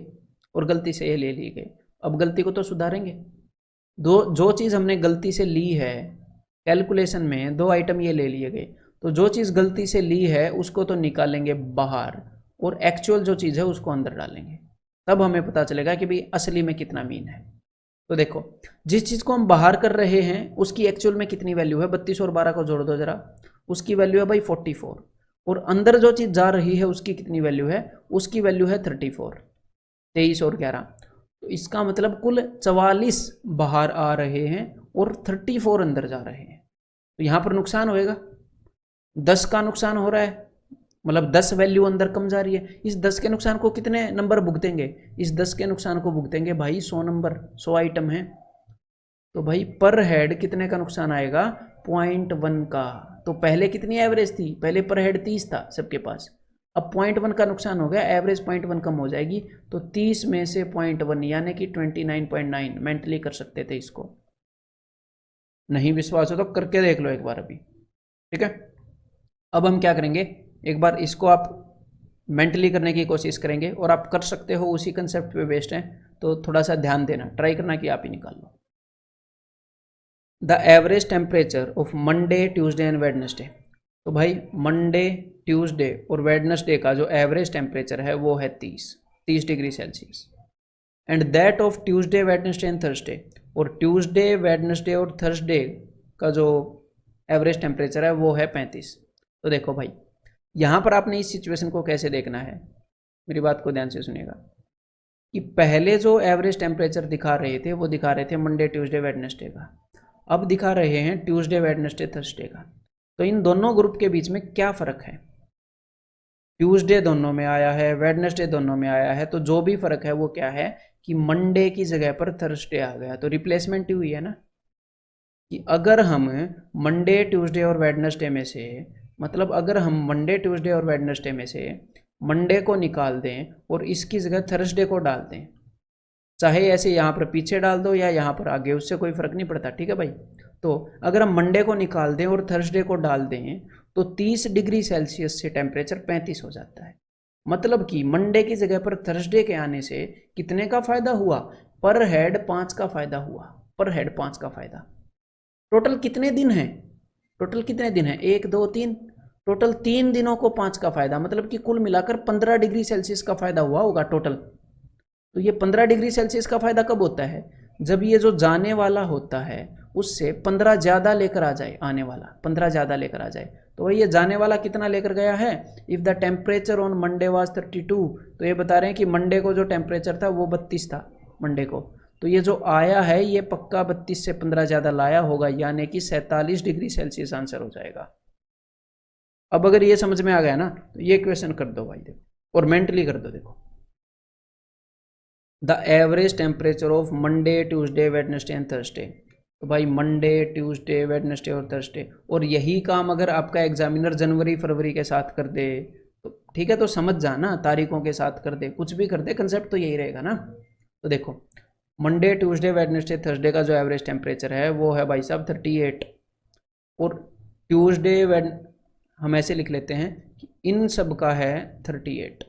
और गलती से ये ले लिए गए। अब गलती को तो सुधारेंगे। दो जो चीज़ हमने गलती से ली है कैलकुलेशन में, दो आइटम ये ले लिए गए, तो जो चीज़ गलती से ली है उसको तो निकालेंगे बाहर, और एक्चुअल जो चीज़ है उसको अंदर डालेंगे, तब हमें पता चलेगा कि भाई असली में कितना मीन है। तो देखो, जिस चीज़ को हम बाहर कर रहे हैं उसकी एक्चुअल में कितनी वैल्यू है, 32 और 12 को जोड़ दो जरा, उसकी वैल्यू है भाई 44। और अंदर जो चीज़ जा रही है उसकी कितनी वैल्यू है, उसकी वैल्यू है 34, 23 और 11। तो इसका मतलब कुल 44 बाहर आ रहे हैं और 34 अंदर जा रहे हैं। तो यहाँ पर नुकसान होएगा, 10 का नुकसान हो रहा है, मतलब 10 वैल्यू अंदर कम जा रही है। इस 10 के नुकसान को कितने नंबर भुगतेंगे, इस 10 के नुकसान को भुगतेंगे भाई 100 नंबर, 100 आइटम है। तो भाई पर हेड कितने का नुकसान आएगा, 0.1 का। तो पहले कितनी एवरेज थी, पहले पर हेड 30 था सबके पास, अब 0.1 का नुकसान हो गया, एवरेज 0.1 कम हो जाएगी। तो 30 में से 0.1 यानी कि 29.9 मेंटली कर सकते थे इसको। नहीं विश्वास हो तो करके देख लो एक बार अभी, ठीक है। अब हम क्या करेंगे, एक बार इसको आप मेंटली करने की कोशिश करेंगे, और आप कर सकते हो, उसी कंसेप्ट पे बेस्ड है, तो थोड़ा सा ध्यान देना, ट्राई करना कि आप ही निकाल लो। The average temperature of Monday Tuesday and Wednesday. तो भाई मंडे ट्यूसडे और वेडनेसडे का जो एवरेज टेम्परेचर है वो है 30 degree Celsius, and that of Tuesday Wednesday and Thursday. और ट्यूसडे वेडनेसडे और थर्सडे का जो एवरेज टेम्परेचर है वो है 35। तो देखो भाई, यहाँ पर आपने इस सिचुएशन को कैसे देखना है, मेरी बात को ध्यान से सुनिएगा, कि पहले जो एवरेज टेम्परेचर दिखा रहे थे वो दिखा रहे थे मंडे ट्यूसडे वेडनेसडे का, अब दिखा रहे हैं ट्यूसडे वेडनेसडे थर्सडे का। तो इन दोनों ग्रुप के बीच में क्या फ़र्क है, ट्यूसडे दोनों में आया है, वेडनेसडे दोनों में आया है, तो जो भी फ़र्क है वो क्या है कि मंडे की जगह पर थर्सडे आ गया, तो रिप्लेसमेंट ही हुई है ना। कि अगर हम मंडे ट्यूसडे और वेडनेसडे में से, मतलब अगर हम मंडे ट्यूसडे और वेडनेसडे में से मंडे को निकाल दें और इसकी जगह थर्सडे को डाल दें, चाहे ऐसे यहाँ पर पीछे डाल दो या यहाँ पर आगे, उससे कोई फर्क नहीं पड़ता, ठीक है भाई। तो अगर हम मंडे को निकाल दें और थर्सडे को डाल दें तो 30 डिग्री सेल्सियस से टेम्परेचर 35 हो जाता है। मतलब कि मंडे की जगह पर थर्सडे के आने से कितने का फायदा हुआ, पर हेड 5 का फायदा हुआ, पर हेड 5 का फायदा। टोटल कितने दिन है, टोटल कितने दिन है, 1 2 3, टोटल 3 दिनों को 5 का फायदा, मतलब कि कुल मिलाकर 15 डिग्री सेल्सियस का फायदा हुआ होगा टोटल। तो ये 15 डिग्री सेल्सियस का फायदा कब होता है, जब ये जो जाने वाला होता है उससे 15 ज़्यादा लेकर आ जाए, आने वाला 15 ज़्यादा लेकर आ जाए। तो वही ये जाने वाला कितना लेकर गया है, if the temperature on Monday was 32, तो ये बता रहे हैं कि मंडे को जो टेम्परेचर था वो 32 था मंडे को, तो ये जो आया है ये पक्का 32 से 15 ज़्यादा लाया होगा, यानी कि 47 डिग्री सेल्सियस आंसर हो जाएगा। अब अगर ये समझ में आ गया ना तो ये क्वेश्चन कर दो भाई, देखो और मेंटली कर दो। देखो, the average temperature of Monday Tuesday Wednesday and Thursday. तो भाई मंडे ट्यूसडे वेडनेसडे और थर्सडे, और यही काम अगर आपका एग्जामिनर जनवरी फरवरी के साथ कर दे तो ठीक है, तो समझ जाना, तारीखों के साथ कर दे, कुछ भी कर दे, कंसेप्ट तो यही रहेगा ना। तो देखो, मंडे ट्यूसडे वेडनेसडे थर्सडे का जो एवरेज टेम्परेचर है वो है भाई साहब 38, और ट्यूसडे वेड हम ऐसे लिख लेते हैं कि इन सब का है 38,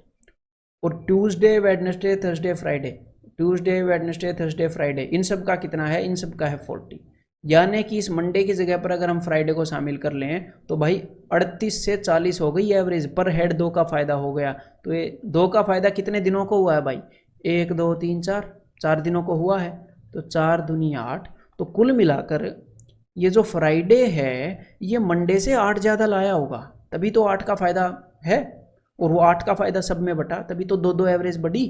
और Tuesday Wednesday Thursday Friday, Tuesday Wednesday Thursday Friday, इन सब का कितना है, इन सब का है 40। यानी कि इस मंडे की जगह पर अगर हम फ्राइडे को शामिल कर लें तो भाई 38 से 40 हो गई एवरेज, पर हेड 2 का फायदा हो गया। तो ये 2 का फायदा कितने दिनों को हुआ है भाई, 1 2 3 4, 4 दिनों को हुआ है, तो 4 दूनी 8। तो कुल मिलाकर ये जो फ्राइडे है ये मंडे से 8 ज़्यादा लाया होगा, तभी तो 8 का फायदा है, और वो 8 का फायदा सब में बटा, तभी तो 2 2 एवरेज बढ़ी।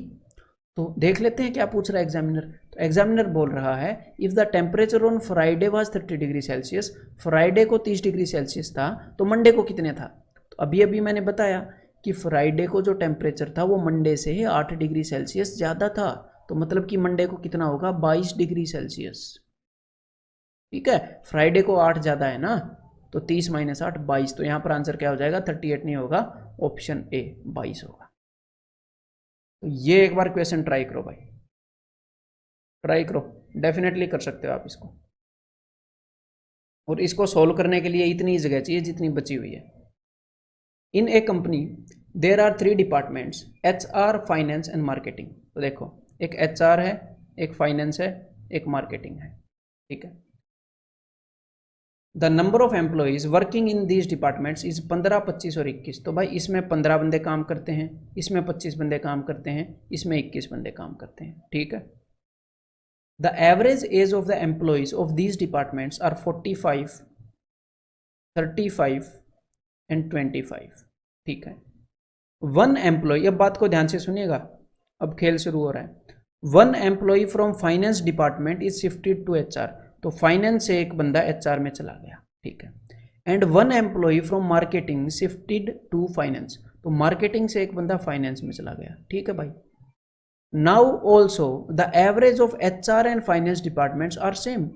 तो देख लेते हैं क्या पूछ रहा है एग्जामिनर। तो एग्जामिनर बोल रहा है if the temperature on Friday was 30 degree Celsius, Friday को 30 डिग्री सेल्सियस था, तो मंडे को कितने था। तो अभी अभी मैंने बताया कि फ्राइडे को जो टेम्परेचर था वो मंडे से 8 डिग्री सेल्सियस ज़्यादा था, तो मतलब कि मंडे को कितना होगा, 22 डिग्री सेल्सियस। ठीक है, फ्राइडे को 8 ज़्यादा है ना, तो 30 माइनस 8 22, तो यहाँ पर आंसर क्या हो जाएगा, 38 नहीं होगा, ऑप्शन ए 22 होगा। तो ये एक बार क्वेश्चन ट्राई करो भाई, ट्राई करो, डेफिनेटली कर सकते हो आप इसको। और इसको सोल्व करने के लिए इतनी जगह चाहिए जितनी बची हुई है। In a company there are 3 departments, HR, finance and marketing. तो देखो, एक HR है, एक फाइनेंस है, एक मार्केटिंग है, ठीक है। The number of employees working in these departments is 15, 25 और 21। तो भाई इसमें 15 बंदे काम करते हैं, इसमें 25 बंदे काम करते हैं, इसमें 21 बंदे काम करते हैं, ठीक है। The average age of the employees of these departments are 45, 35 and 25, ठीक है। वन एम्प्लॉय, अब बात को ध्यान से सुनिएगा, अब खेल शुरू हो रहा है। One employee from finance department is shifted to HR। तो फाइनेंस से एक बंदा HR में चला गया, ठीक है। And one employee from marketing shifted to finance. तो मार्केटिंग से एक बंदा फाइनेंस में चला गया, ठीक है भाई। Now also the average of HR and finance departments are same.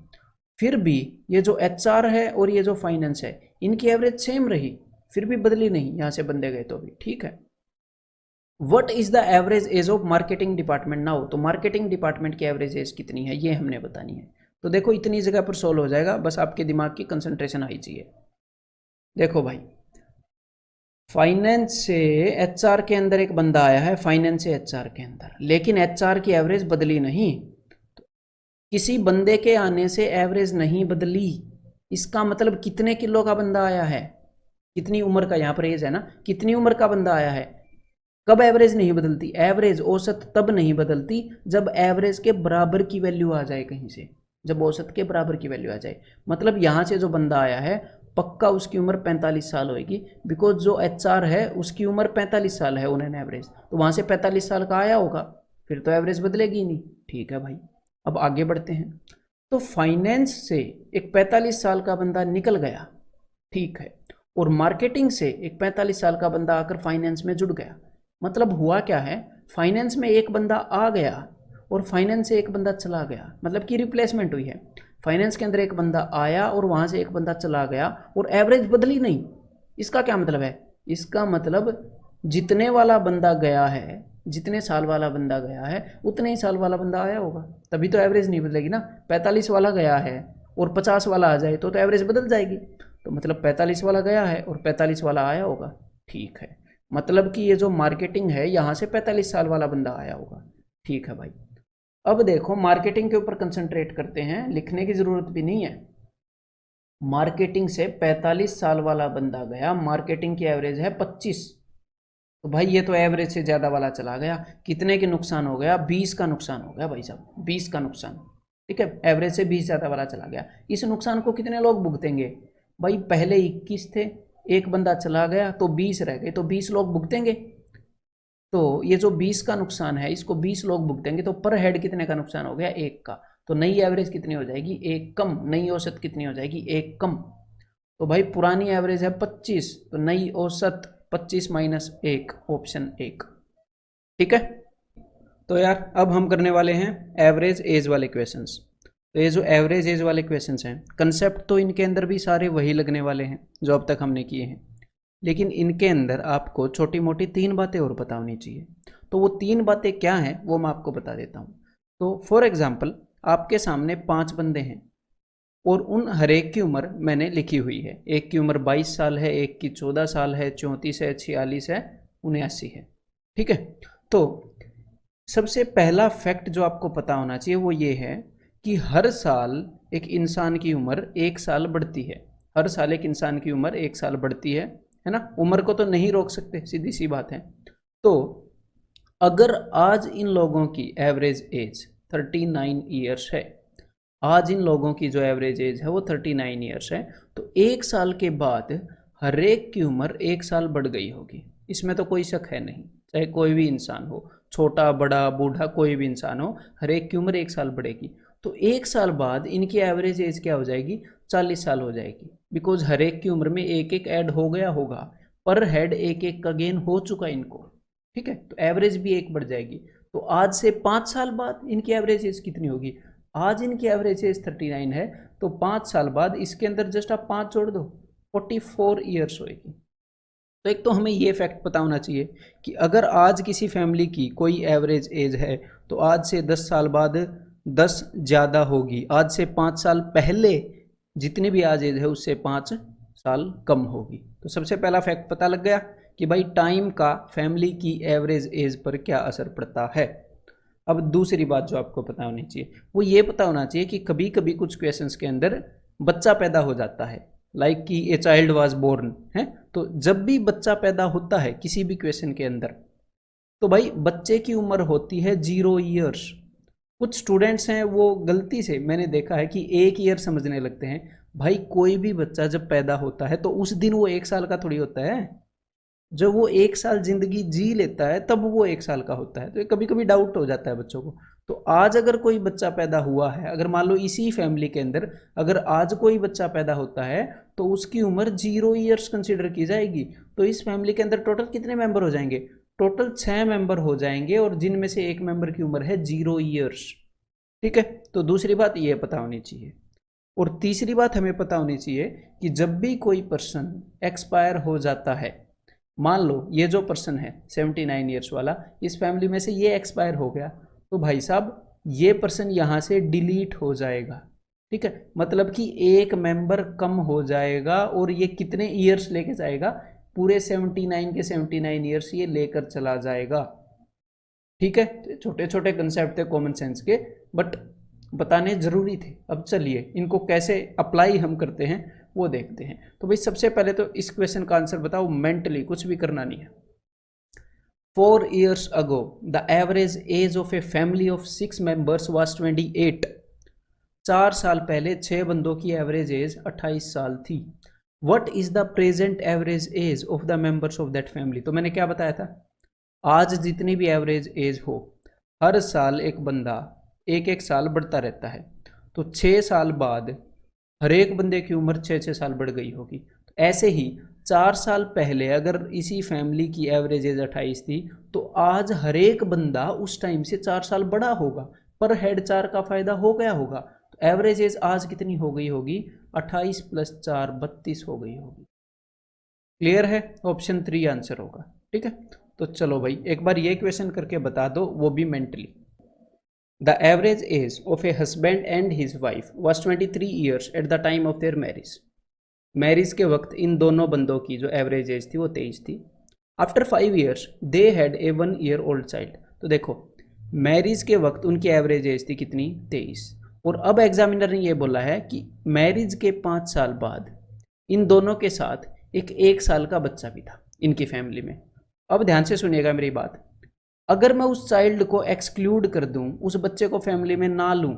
फिर भी ये जो HR है और ये जो फाइनेंस है, इनकी एवरेज सेम रही, फिर भी बदली नहीं, यहां से बंदे गए तो भी, ठीक है। What is the average age of marketing department now. तो मार्केटिंग डिपार्टमेंट की एवरेज एज कितनी है, ये हमने बतानी है। तो देखो, इतनी जगह पर सोल्व हो जाएगा, बस आपके दिमाग की कंसंट्रेशन आई चाहिए। देखो भाई, फाइनेंस से HR के अंदर एक बंदा आया है, फाइनेंस से HR के अंदर, लेकिन HR की एवरेज बदली नहीं। तो किसी बंदे के आने से एवरेज नहीं बदली, इसका मतलब कितने किलो का बंदा आया है, कितनी उम्र का, यहाँ पर एज है ना, कितनी उम्र का बंदा आया है। कब एवरेज नहीं बदलती, एवरेज औसत तब नहीं बदलती जब एवरेज के बराबर की वैल्यू आ जाए कहीं से, जब औसत के बराबर की वैल्यू आ जाए। मतलब यहाँ से जो बंदा आया है, पक्का उसकी उम्र 45 साल होगी, बिकॉज जो HR है उसकी उम्र 45 साल है उन्होंने एवरेज, तो वहाँ से 45 साल का आया होगा, फिर तो एवरेज बदलेगी नहीं, ठीक है भाई। अब आगे बढ़ते हैं। तो फाइनेंस से एक 45 साल का बंदा निकल गया, ठीक है, और मार्केटिंग से एक 45 साल का बंदा आकर फाइनेंस में जुड़ गया। मतलब हुआ क्या है, फाइनेंस में एक बंदा आ गया और फाइनेंस से एक बंदा चला गया, मतलब कि रिप्लेसमेंट हुई है। फाइनेंस के अंदर एक बंदा आया और वहाँ से एक बंदा चला गया और एवरेज बदली नहीं। इसका क्या मतलब है, इसका मतलब जितने वाला बंदा गया है, जितने साल वाला बंदा गया है, उतने ही साल वाला बंदा आया होगा, तभी तो एवरेज नहीं बदलेगी ना। 45 वाला गया है और 50 वाला आ जाए तो एवरेज बदल जाएगी। तो मतलब 45 वाला गया है और 45 वाला आया होगा, ठीक है। मतलब कि ये जो मार्केटिंग है, यहाँ से 45 साल वाला बंदा आया होगा, ठीक है भाई। अब देखो, मार्केटिंग के ऊपर कंसंट्रेट करते हैं, लिखने की जरूरत भी नहीं है। मार्केटिंग से 45 साल वाला बंदा गया, मार्केटिंग की एवरेज है 25। तो भाई ये तो एवरेज से ज़्यादा वाला चला गया, कितने के नुकसान हो गया, 20 का नुकसान हो गया भाई साहब, 20 का नुकसान, ठीक है। एवरेज से 20 ज़्यादा वाला चला गया। इस नुकसान को कितने लोग भुगतेंगे भाई, पहले 21 थे, एक बंदा चला गया तो 20 रह गए, तो 20 लोग भुगतेंगे। तो ये जो 20 का नुकसान है, इसको 20 लोग भुगतेंगे, तो पर हेड कितने का नुकसान हो गया, 1 का। तो नई एवरेज कितनी हो जाएगी, 1 कम। नई औसत कितनी हो जाएगी, 1 कम। तो भाई पुरानी एवरेज है 25, तो नई औसत 25 माइनस 1, ऑप्शन 1, ठीक है। तो यार अब हम करने वाले हैं एवरेज एज वाले क्वेश्चंस। तो ये जो एवरेज एज वाले क्वेश्चंस हैं, कंसेप्ट तो इनके अंदर भी सारे वही लगने वाले हैं जो अब तक हमने किए हैं, लेकिन इनके अंदर आपको छोटी मोटी 3 बातें और पता होनी चाहिए। तो वो 3 बातें क्या हैं वो मैं आपको बता देता हूँ। तो फॉर एग्जांपल, आपके सामने 5 बंदे हैं और उन हर एक की उम्र मैंने लिखी हुई है। एक की उम्र 22 साल है, एक की 14 साल है, 34 है, 46 है, 79 है, ठीक है। तो सबसे पहला फैक्ट जो आपको पता होना चाहिए वो ये है कि हर साल एक इंसान की उम्र 1 साल बढ़ती है। हर साल एक इंसान की उम्र 1 साल बढ़ती है ना। उम्र को तो नहीं रोक सकते, सीधी सी बात है। तो अगर आज इन लोगों की एवरेज एज 39 ईयर्स है, आज इन लोगों की जो एवरेज एज है वो 39 ईयर्स है, तो 1 साल के बाद हर एक की उम्र 1 साल बढ़ गई होगी, इसमें तो कोई शक है नहीं। चाहे कोई भी इंसान हो, छोटा बड़ा बूढ़ा कोई भी इंसान हो, हर एक की उम्र 1 साल बढ़ेगी। तो 1 साल बाद इनकी एवरेज एज क्या हो जाएगी, 40 साल हो जाएगी, बिकॉज हर एक की उम्र में एक एक ऐड हो गया होगा, पर हेड एक एक का गेन हो चुका इनको, ठीक है। तो एवरेज भी 1 बढ़ जाएगी। तो आज से 5 साल बाद इनकी एवरेज एज कितनी होगी, आज इनकी एवरेज एज 39 है, तो 5 साल बाद इसके अंदर जस्ट आप 5 जोड़ दो, 44 ईयर्स होएगी। तो एक तो हमें ये फैक्ट पता होना चाहिए कि अगर आज किसी फैमिली की कोई एवरेज एज है तो आज से 10 साल बाद 10 ज़्यादा होगी, आज से 5 साल पहले जितनी भी आज एज है उससे 5 साल कम होगी। तो सबसे पहला फैक्ट पता लग गया कि भाई टाइम का फैमिली की एवरेज एज पर क्या असर पड़ता है। अब दूसरी बात जो आपको पता होनी चाहिए वो ये पता होना चाहिए कि कभी कभी कुछ क्वेश्चंस के अंदर बच्चा पैदा हो जाता है, लाइक कि ए चाइल्ड वाज बोर्न है। तो जब भी बच्चा पैदा होता है किसी भी क्वेश्चन के अंदर, तो भाई बच्चे की उम्र होती है 0 ईयर्स। कुछ स्टूडेंट्स हैं वो गलती से मैंने देखा है कि 1 ईयर समझने लगते हैं। भाई कोई भी बच्चा जब पैदा होता है तो उस दिन वो 1 साल का थोड़ी होता है। जब वो 1 साल जिंदगी जी लेता है तब वो 1 साल का होता है। तो ये कभी कभी डाउट हो जाता है बच्चों को। तो आज अगर कोई बच्चा पैदा हुआ है, अगर मान लो इसी फैमिली के अंदर अगर आज कोई बच्चा पैदा होता है तो उसकी उम्र 0 ईयर्स कंसिडर की जाएगी। तो इस फैमिली के अंदर टोटल कितने मेंबर हो जाएंगे? टोटल 6 मेंबर हो जाएंगे, और जिनमें से एक मेंबर की उम्र है 0 ईयर्स। ठीक है, तो दूसरी बात ये पता होनी चाहिए। और तीसरी बात हमें पता होनी चाहिए कि जब भी कोई पर्सन एक्सपायर हो जाता है, मान लो ये जो पर्सन है 79 ईयर्स वाला, इस फैमिली में से ये एक्सपायर हो गया, तो भाई साहब ये पर्सन यहाँ से डिलीट हो जाएगा। ठीक है, मतलब कि एक मेंबर कम हो जाएगा, और ये कितने ईयर्स लेके जाएगा? पूरे 79 के 79 ईयर्स ये लेकर चला जाएगा। ठीक है, तो छोटे छोटे कंसेप्ट थे कॉमन सेंस के, बट बताने जरूरी थे। अब चलिए इनको कैसे अप्लाई हम करते हैं वो देखते हैं। तो भाई सबसे पहले तो इस क्वेश्चन का आंसर बताओ मेंटली, कुछ भी करना नहीं है। 4 years ago the average age of a family of 6 members was 28। 4 साल पहले 6 बंदों की एवरेज एज 28 साल थी। What is the present average age of the members of that family? तो मैंने क्या बताया था, आज जितनी भी एवरेज एज हो, हर साल एक बंदा एक एक साल बढ़ता रहता है। तो 6 साल बाद हर एक बंदे की उम्र 6-6 साल बढ़ गई होगी। तो ऐसे ही 4 साल पहले अगर इसी फैमिली की एवरेज एज 28 थी, तो आज हर एक बंदा उस टाइम से 4 साल बड़ा होगा, पर हेड 4 का फायदा हो गया होगा। तो एवरेज एज आज कितनी हो गई होगी? 28 + 4 32 हो गई होगी। क्लियर है? ऑप्शन 3 आंसर होगा। ठीक है, तो चलो भाई एक बार ये क्वेश्चन करके बता दो, वो भी mentally. The average age of a husband and his wife was 23 years at the time of their marriage। Marriage के वक्त इन दोनों बंदों की जो एवरेज एज थी वो 23 थी। After 5 years they had a 1 year old child। तो देखो मैरिज के वक्त उनकी एवरेज एज थी कितनी? 23। और अब एग्जामिनर ने ये बोला है कि मैरिज के 5 साल बाद इन दोनों के साथ एक साल का बच्चा भी था इनकी फैमिली में। अब ध्यान से सुनिएगा मेरी बात, अगर मैं उस चाइल्ड को एक्सक्लूड कर दूं, उस बच्चे को फैमिली में ना लूं,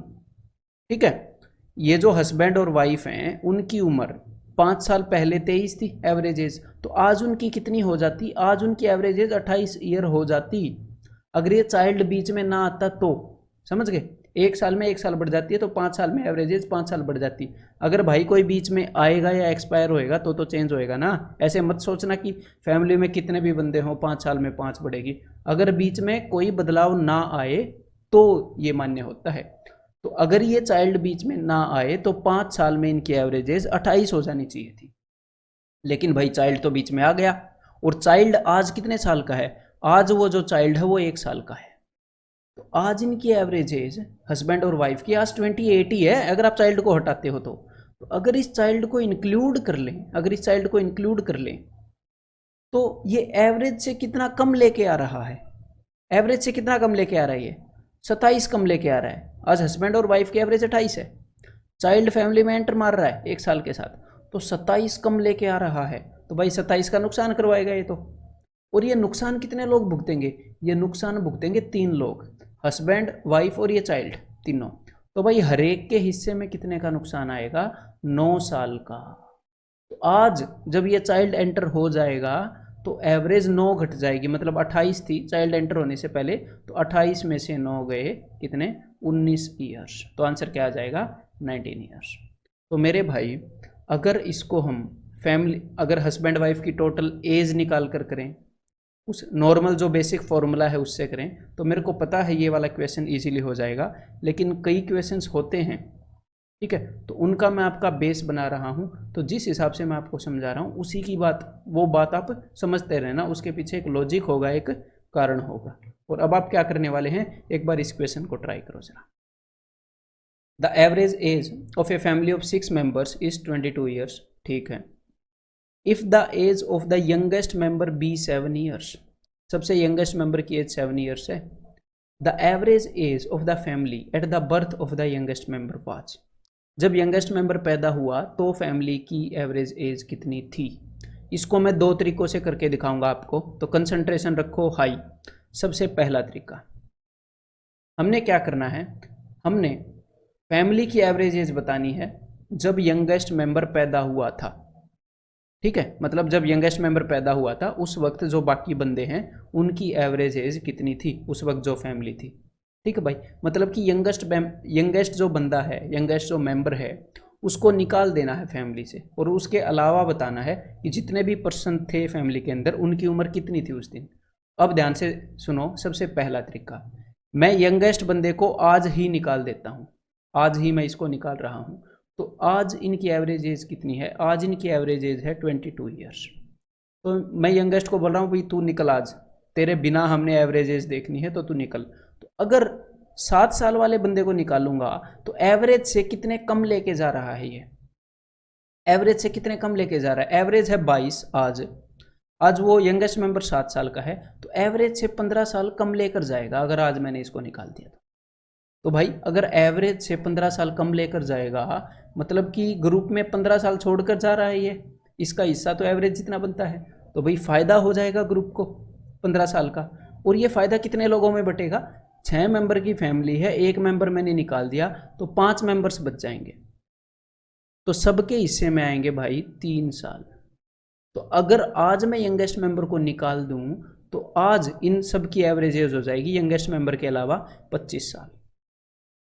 ठीक है, ये जो हस्बैंड और वाइफ हैं उनकी उम्र 5 साल पहले 23 थी एवरेज एज, तो आज उनकी कितनी हो जाती? आज उनकी एवरेज एज 28 ईयर हो जाती। अगर ये चाइल्ड बीच में ना आता तो, समझ गए, 1 साल में 1 साल बढ़ जाती है, तो 5 साल में एवरेज एज 5 साल बढ़ जाती। अगर भाई कोई बीच में आएगा या एक्सपायर होएगा तो चेंज होएगा ना। ऐसे मत सोचना कि फैमिली में कितने भी बंदे हों 5 साल में 5 बढ़ेगी। अगर बीच में कोई बदलाव ना आए तो ये मान्य होता है। तो अगर ये चाइल्ड बीच में ना आए तो 5 साल में इनकी एवरेज एज 28 हो जानी चाहिए थी। लेकिन भाई चाइल्ड तो बीच में आ गया, और चाइल्ड आज कितने साल का है? आज वो जो चाइल्ड है वो 1 साल का है। तो आज इनकी एवरेज एज हस्बैंड और वाइफ की आज 28 ही है, अगर आप चाइल्ड को हटाते हो तो अगर इस चाइल्ड को इंक्लूड कर लें, अगर इस चाइल्ड को इंक्लूड कर लें तो ये एवरेज से कितना कम लेके आ रहा है? एवरेज से कितना कम लेके आ रहा है? ये 27 कम लेके आ रहा है। आज हस्बैंड और वाइफ की एवरेज 28 है, चाइल्ड फैमिली में एंटर मार रहा है 1 साल के साथ, तो 27 कम लेके आ रहा है। तो भाई 27 का नुकसान करवाएगा ये तो। और ये नुकसान कितने लोग भुगतेंगे? ये नुकसान भुगतेंगे 3 लोग, हस्बैंड, वाइफ और ये चाइल्ड, तीनों। तो भाई हर एक के हिस्से में कितने का नुकसान आएगा? 9 साल का। तो आज जब ये चाइल्ड एंटर हो जाएगा तो एवरेज 9 घट जाएगी, मतलब 28 थी चाइल्ड एंटर होने से पहले, तो 28 में से 9 गए कितने? 19 ईयर्स। तो आंसर क्या आ जाएगा? 19 ईयर्स। तो मेरे भाई अगर इसको हम फैमिली, अगर हस्बैंड वाइफ की टोटल एज निकाल कर करें, उस नॉर्मल जो बेसिक फॉर्मूला है उससे करें, तो मेरे को पता है ये वाला क्वेश्चन इजीली हो जाएगा। लेकिन कई क्वेश्चंस होते हैं, ठीक है, तो उनका मैं आपका बेस बना रहा हूँ। तो जिस हिसाब से मैं आपको समझा रहा हूँ उसी की बात, वो बात आप समझते रहना, उसके पीछे एक लॉजिक होगा, एक कारण होगा। और अब आप क्या करने वाले हैं, एक बार इस क्वेश्चन को ट्राई करो जरा। The average age of a family of 6 members is 22 years, ठीक है। If the age of the youngest member be 7 years, सबसे यंगेस्ट मेंबर की एज 7 ईयर्स है। The average age of the family at the birth of the youngest member was, जब youngest member पैदा हुआ तो family की एवरेज एज कितनी थी। इसको मैं 2 तरीकों से करके दिखाऊंगा आपको, तो कंसंट्रेशन रखो हाई। सबसे पहला तरीका, हमने क्या करना है, हमने फैमिली की एवरेज एज बतानी है जब यंगेस्ट मेंबर पैदा हुआ था, ठीक है। मतलब जब यंगेस्ट मेंबर पैदा हुआ था उस वक्त जो बाकी बंदे हैं उनकी एवरेज एज कितनी थी उस वक्त जो फैमिली थी, ठीक है भाई। मतलब कि यंगेस्ट जो बंदा है, यंगेस्ट जो मेंबर है, उसको निकाल देना है फैमिली से, और उसके अलावा बताना है कि जितने भी पर्सन थे फैमिली के अंदर उनकी उम्र कितनी थी उस दिन। अब ध्यान से सुनो, सबसे पहला तरीका, मैं यंगेस्ट बंदे को आज ही निकाल देता हूँ, आज ही मैं इसको निकाल रहा हूँ। तो आज इनकी एवरेज एज कितनी है, आज इनकी एवरेज एज है 22 ईयर्स। तो मैं यंगेस्ट को बोल रहा हूँ भाई तू निकल, आज तेरे बिना हमने एवरेज एज देखनी है तो तू निकल। तो अगर 7 साल वाले बंदे को निकालूंगा तो एवरेज से कितने कम लेके जा रहा है, ये एवरेज से कितने कम लेके जा रहा है। एवरेज है 22 आज वो यंगेस्ट मेंबर 7 साल का है, तो एवरेज से 15 साल कम लेकर जाएगा अगर आज मैंने इसको निकाल दिया तो भाई अगर एवरेज से 15 साल कम लेकर जाएगा मतलब कि ग्रुप में 15 साल छोड़कर जा रहा है ये, इसका हिस्सा तो एवरेज जितना बनता है, तो भाई फ़ायदा हो जाएगा ग्रुप को 15 साल का। और ये फ़ायदा कितने लोगों में बटेगा, 6 मेंबर की फैमिली है, 1 मेंबर मैंने निकाल दिया तो 5 मेंबर्स बच जाएंगे, तो सबके हिस्से में आएंगे भाई 3 साल। तो अगर आज मैं यंगेस्ट मेंबर को निकाल दूं तो आज इन सब की एवरेज एज हो जाएगी यंगेस्ट मेंबर के अलावा 25 साल।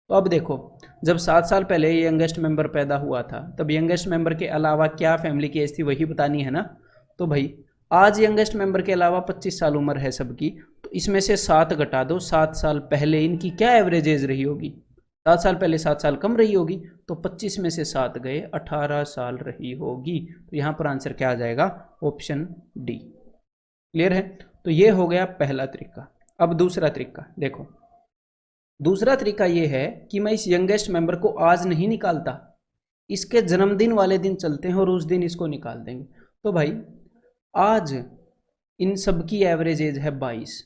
तो अब देखो, जब 7 साल पहले यंगेस्ट मेंबर पैदा हुआ था तब यंगेस्ट मेंबर के अलावा क्या फैमिली की एज थी वही बतानी है ना। तो भाई आज यंगेस्ट मेंबर के अलावा 25 साल उम्र है सबकी, तो इसमें से 7 घटा दो, 7 साल पहले इनकी क्या एवरेज एज रही होगी, 7 साल पहले 7 साल कम रही होगी, तो 25 में से 7 गए 18 साल रही होगी। तो यहाँ पर आंसर क्या आ जाएगा, ऑप्शन डी। क्लियर है। तो ये हो गया पहला तरीका। अब दूसरा तरीका देखो, दूसरा तरीका ये है कि मैं इस यंगेस्ट मेंबर को आज नहीं निकालता, इसके जन्मदिन वाले दिन चलते हैं और उस दिन इसको निकाल देंगे। तो भाई आज इन सब की एवरेज एज है 22,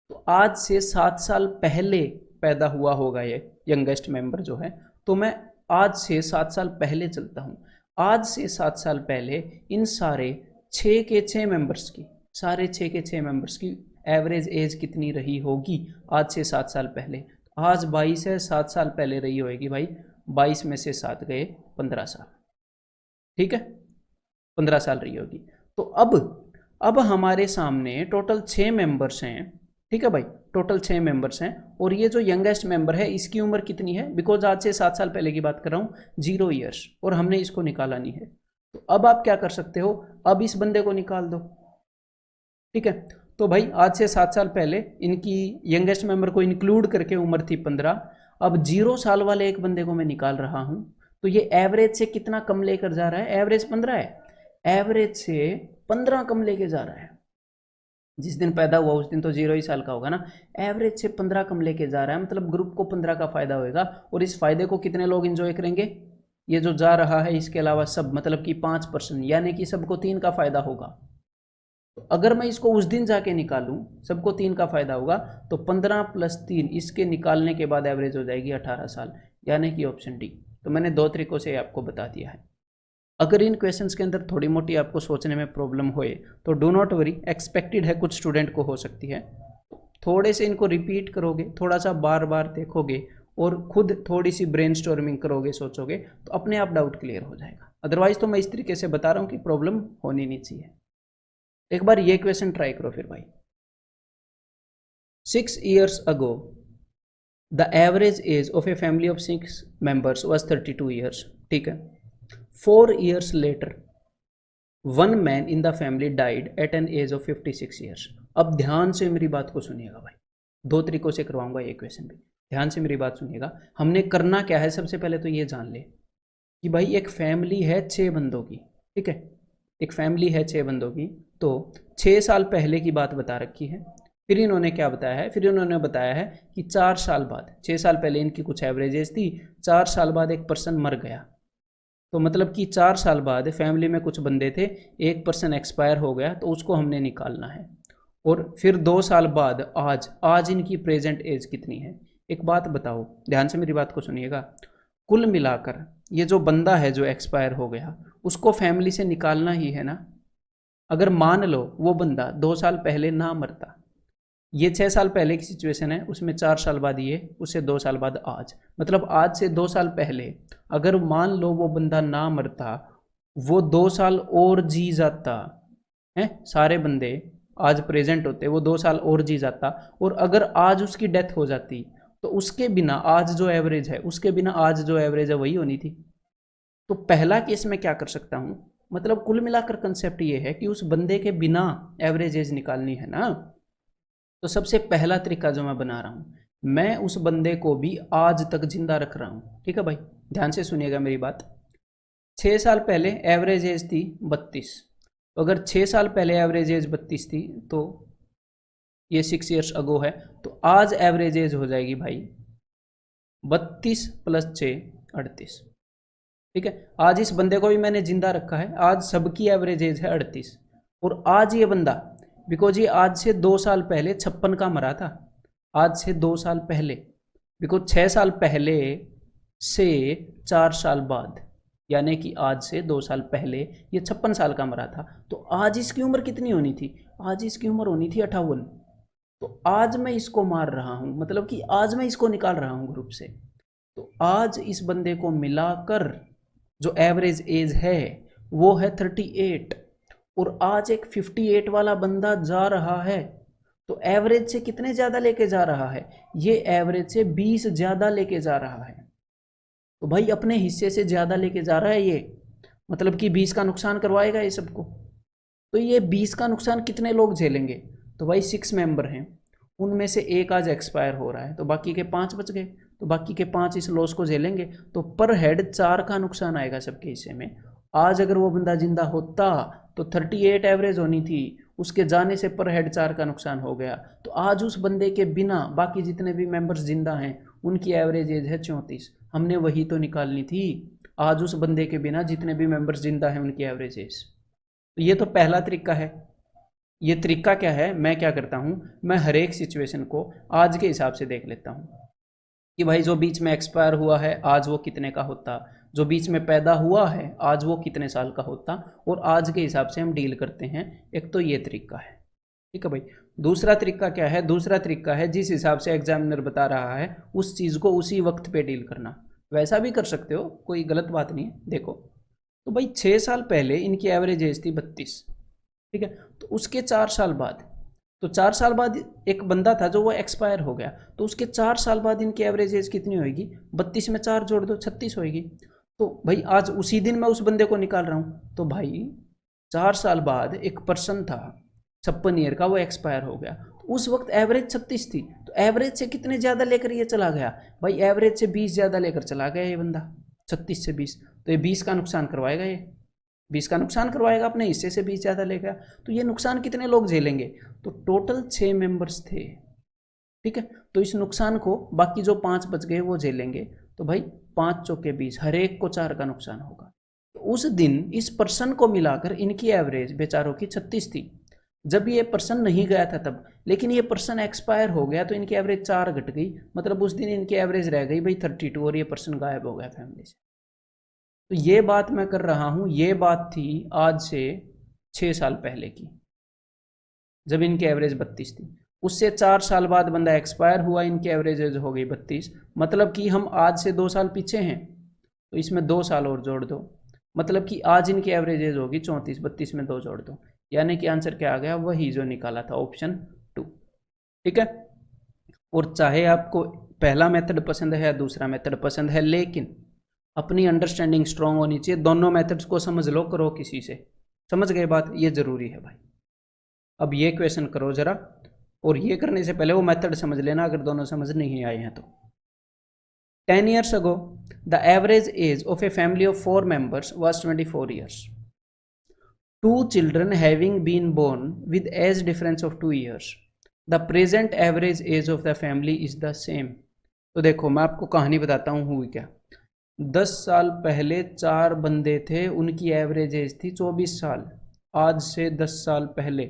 तो आज से 7 साल पहले पैदा हुआ होगा ये यंगेस्ट मेंबर जो है, तो मैं आज से 7 साल पहले चलता हूँ। आज से 7 साल पहले इन सारे 6 के 6 मेंबर्स की, सारे 6 के 6 मेंबर्स की एवरेज एज कितनी रही होगी आज से 7 साल पहले। आज 22 है, 7 साल पहले रही होगी भाई, 22 में से 7 गए 15 साल, ठीक है, 15 साल रही होगी। तो अब हमारे सामने टोटल 6 मेंबर्स हैं, ठीक है भाई, टोटल 6 मेंबर्स हैं, और ये जो यंगेस्ट मेंबर है इसकी उम्र कितनी है, बिकॉज आज से 7 साल पहले की बात कर रहा हूँ, 0 ईयर्स, और हमने इसको निकालनी है। तो अब आप क्या कर सकते हो, अब इस बंदे को निकाल दो, ठीक है। तो भाई आज से 7 साल पहले इनकी यंगेस्ट मेंबर को इंक्लूड करके उम्र थी 15, अब 0 साल वाले एक बंदे को मैं निकाल रहा हूं, तो ये एवरेज से कितना कम लेकर जा रहा है, एवरेज 15 है, एवरेज से 15 कम लेके जा रहा है। जिस दिन पैदा हुआ उस दिन तो 0 ही साल का होगा ना, एवरेज से 15 कम लेके जा रहा है, मतलब ग्रुप को 15 का फायदा होगा। और इस फायदे को कितने लोग एंजॉय करेंगे, ये जो जा रहा है इसके अलावा सब, मतलब कि 5%, यानी कि सबको 3 का फायदा होगा। तो अगर मैं इसको उस दिन जाके निकालूं, सबको 3 का फायदा होगा, तो 15 + 3 इसके निकालने के बाद एवरेज हो जाएगी 18 साल, यानी कि ऑप्शन डी। तो मैंने 2 तरीकों से आपको बता दिया है। अगर इन क्वेश्चंस के अंदर थोड़ी मोटी आपको सोचने में प्रॉब्लम होए तो डू नॉट वरी, एक्सपेक्टेड है, कुछ स्टूडेंट को हो सकती है। थोड़े से इनको रिपीट करोगे, थोड़ा सा बार बार देखोगे और खुद थोड़ी सी ब्रेनस्टॉर्मिंग करोगे, सोचोगे, तो अपने आप डाउट क्लियर हो जाएगा। अदरवाइज तो मैं इस तरीके से बता रहा हूँ कि प्रॉब्लम होनी नहीं चाहिए। एक बार ये क्वेश्चन ट्राई करो फिर भाई। 6 years ago the average age of a family of 6 members was 32 years, ठीक है। 4 years later one man in the family died at an age of 56 years। अब ध्यान से मेरी बात को सुनिएगा भाई, 2 तरीकों से करवाऊंगा ये क्वेश्चन भी, ध्यान से मेरी बात सुनिएगा। हमने करना क्या है, सबसे पहले तो ये जान ले कि भाई एक फैमिली है 6 बंदों की, ठीक है, एक फैमिली है 6 बंदों की, तो 6 साल पहले की बात बता रखी है, फिर इन्होंने क्या बताया है, फिर इन्होंने बताया है कि 4 साल बाद, 6 साल पहले इनकी कुछ एवरेज एज थी, 4 साल बाद एक पर्सन मर गया, तो मतलब कि 4 साल बाद फैमिली में कुछ बंदे थे, एक पर्सन एक्सपायर हो गया, तो उसको हमने निकालना है। और फिर 2 साल बाद आज इनकी प्रेजेंट एज कितनी है। एक बात बताओ, ध्यान से मेरी बात को सुनिएगा, कुल मिलाकर ये जो बंदा है जो एक्सपायर हो गया, उसको फैमिली से निकालना ही है ना। अगर मान लो वो बंदा 2 साल पहले ना मरता, ये 6 साल पहले की सिचुएशन है, उसमें 4 साल बाद ये, उससे 2 साल बाद आज, मतलब आज से 2 साल पहले अगर मान लो वो बंदा ना मरता, वो 2 साल और जी जाता है, सारे बंदे आज प्रेजेंट होते, वो 2 साल और जी जाता, और अगर आज उसकी डेथ हो जाती, तो उसके बिना आज जो एवरेज है, उसके बिना आज जो एवरेज है वही होनी थी। तो पहला केस में क्या कर सकता हूं, मतलब कुल मिलाकर कंसेप्ट ये है कि उस बंदे के बिना एवरेज एज निकालनी है ना। तो सबसे पहला तरीका जो मैं बना रहा हूं, मैं उस बंदे को भी आज तक जिंदा रख रहा हूं। ठीक है भाई, ध्यान से सुनिएगा मेरी बात। 6 साल पहले एवरेज एज थी 32, तो अगर 6 साल पहले एवरेज एज 32 थी, तो ये 6 ईयर्स अगो है, तो आज एवरेज एज हो जाएगी भाई 32 + 6 38। ठीक है, आज इस बंदे को भी मैंने जिंदा रखा है, आज सबकी एवरेज एज है 38, और आज ये बंदा, बिकॉज ये आज से 2 साल पहले 56 का मरा था, आज से 2 साल पहले, बिकॉज 6 साल पहले से 4 साल बाद, यानी कि आज से 2 साल पहले ये 56 साल का मरा था, तो आज इसकी उम्र कितनी होनी थी, आज इसकी उम्र होनी थी 58। तो आज मैं इसको मार रहा हूं, मतलब कि आज मैं इसको निकाल रहा हूं ग्रुप से, तो आज इस बंदे को मिलाकर जो एवरेज एज है वो है 38, और आज एक 58 वाला बंदा जा रहा है, तो एवरेज से कितने ज़्यादा लेके जा रहा है, ये एवरेज से 20 ज़्यादा लेके जा रहा है। तो भाई अपने हिस्से से ज़्यादा लेके जा रहा है ये, मतलब कि 20 का नुकसान करवाएगा ये सबको। तो ये 20 का नुकसान कितने लोग झेलेंगे, तो भाई 6 मेंबर हैं, उनमें से एक आज एक्सपायर हो रहा है, तो बाकी के 5 बच गए, तो बाकी के 5 इस लॉस को झेलेंगे, तो पर हेड 4 का नुकसान आएगा सबके हिस्से में। आज अगर वो बंदा जिंदा होता तो 38 एवरेज होनी थी, उसके जाने से पर हेड 4 का नुकसान हो गया, तो आज उस बंदे के बिना बाकी जितने भी मेंबर्स जिंदा हैं उनकी एवरेज एज है 34, हमने वही तो निकालनी थी, आज उस बंदे के बिना जितने भी मेंबर्स जिंदा हैं उनकी एवरेज एज। तो ये तो पहला तरीका है। ये तरीका क्या है, मैं क्या करता हूँ, मैं हर एक सिचुएशन को आज के हिसाब से देख लेता हूँ कि भाई जो बीच में एक्सपायर हुआ है आज वो कितने का होता, जो बीच में पैदा हुआ है आज वो कितने साल का होता, और आज के हिसाब से हम डील करते हैं। एक तो ये तरीका है, ठीक है भाई। दूसरा तरीका क्या है, दूसरा तरीका है जिस हिसाब से एग्जामिनर बता रहा है उस चीज़ को उसी वक्त पे डील करना। वैसा भी कर सकते हो, कोई गलत बात नहीं है। देखो तो भाई 6 साल पहले इनकी एवरेज एज थी 32, ठीक है, तो उसके 4 साल बाद, तो 4 साल बाद एक बंदा था जो वो एक्सपायर हो गया, तो उसके 4 साल बाद इनकी एवरेज एज कितनी होगी, 32 में 4 जोड़ दो 36 होगी। तो भाई आज उसी दिन मैं उस बंदे को निकाल रहा हूँ, तो भाई 4 साल बाद एक पर्सन था 56 ईयर का, वो एक्सपायर हो गया, तो उस वक्त एवरेज 36 थी, तो एवरेज से कितने ज़्यादा लेकर ये चला गया, भाई एवरेज से 20 ज़्यादा लेकर चला गया ये बंदा, 36 से 20, तो ये 20 का नुकसान करवाएगा, ये 20 का नुकसान करवाएगा, अपने हिस्से से 20 ज़्यादा लेगा, तो ये नुकसान कितने लोग झेलेंगे, तो टोटल 6 मेंबर्स थे, ठीक है। तो इस नुकसान को बाकी जो 5 बच गए वो झेलेंगे, तो भाई 5 चौके 20, हर एक को 4 का नुकसान होगा। तो उस दिन इस पर्सन को मिलाकर इनकी एवरेज बेचारों की 36 थी, जब ये पर्सन नहीं गया था तब, लेकिन ये पर्सन एक्सपायर हो गया तो इनकी एवरेज 4 घट गई, मतलब उस दिन इनकी एवरेज रह गई भाई 32, और ये पर्सन गायब हो गया फैमिली से। तो ये बात मैं कर रहा हूँ, ये बात थी आज से 6 साल पहले की, जब इनकी एवरेज 32 थी। उससे 4 साल बाद बंदा एक्सपायर हुआ, इनकी एवरेज हो गई 32, मतलब कि हम आज से 2 साल पीछे हैं, तो इसमें 2 साल और जोड़ दो, मतलब कि आज इनकी एवरेज एज होगी 34, 32 में 2 जोड़ दो, यानी कि आंसर क्या आ गया, वही जो निकाला था, ऑप्शन 2, ठीक है। और चाहे आपको पहला मेथड पसंद है या दूसरा मेथड पसंद है, लेकिन अपनी अंडरस्टैंडिंग स्ट्रांग होनी चाहिए, दोनों मेथड्स को समझ लो, करो किसी से, समझ गए बात, ये जरूरी है भाई। अब ये क्वेश्चन करो जरा, और ये करने से पहले वो मेथड समझ लेना अगर दोनों समझ नहीं आए हैं तो। 10 years ago the average age of a family of 4 members was 24 years. 2 children having been born with age difference of 2 years the present average age of the family is the same. तो देखो मैं आपको कहानी बताता हूँ हुई क्या। 10 साल पहले 4 बंदे थे, उनकी एवरेज एज थी 24 साल। आज से 10 साल पहले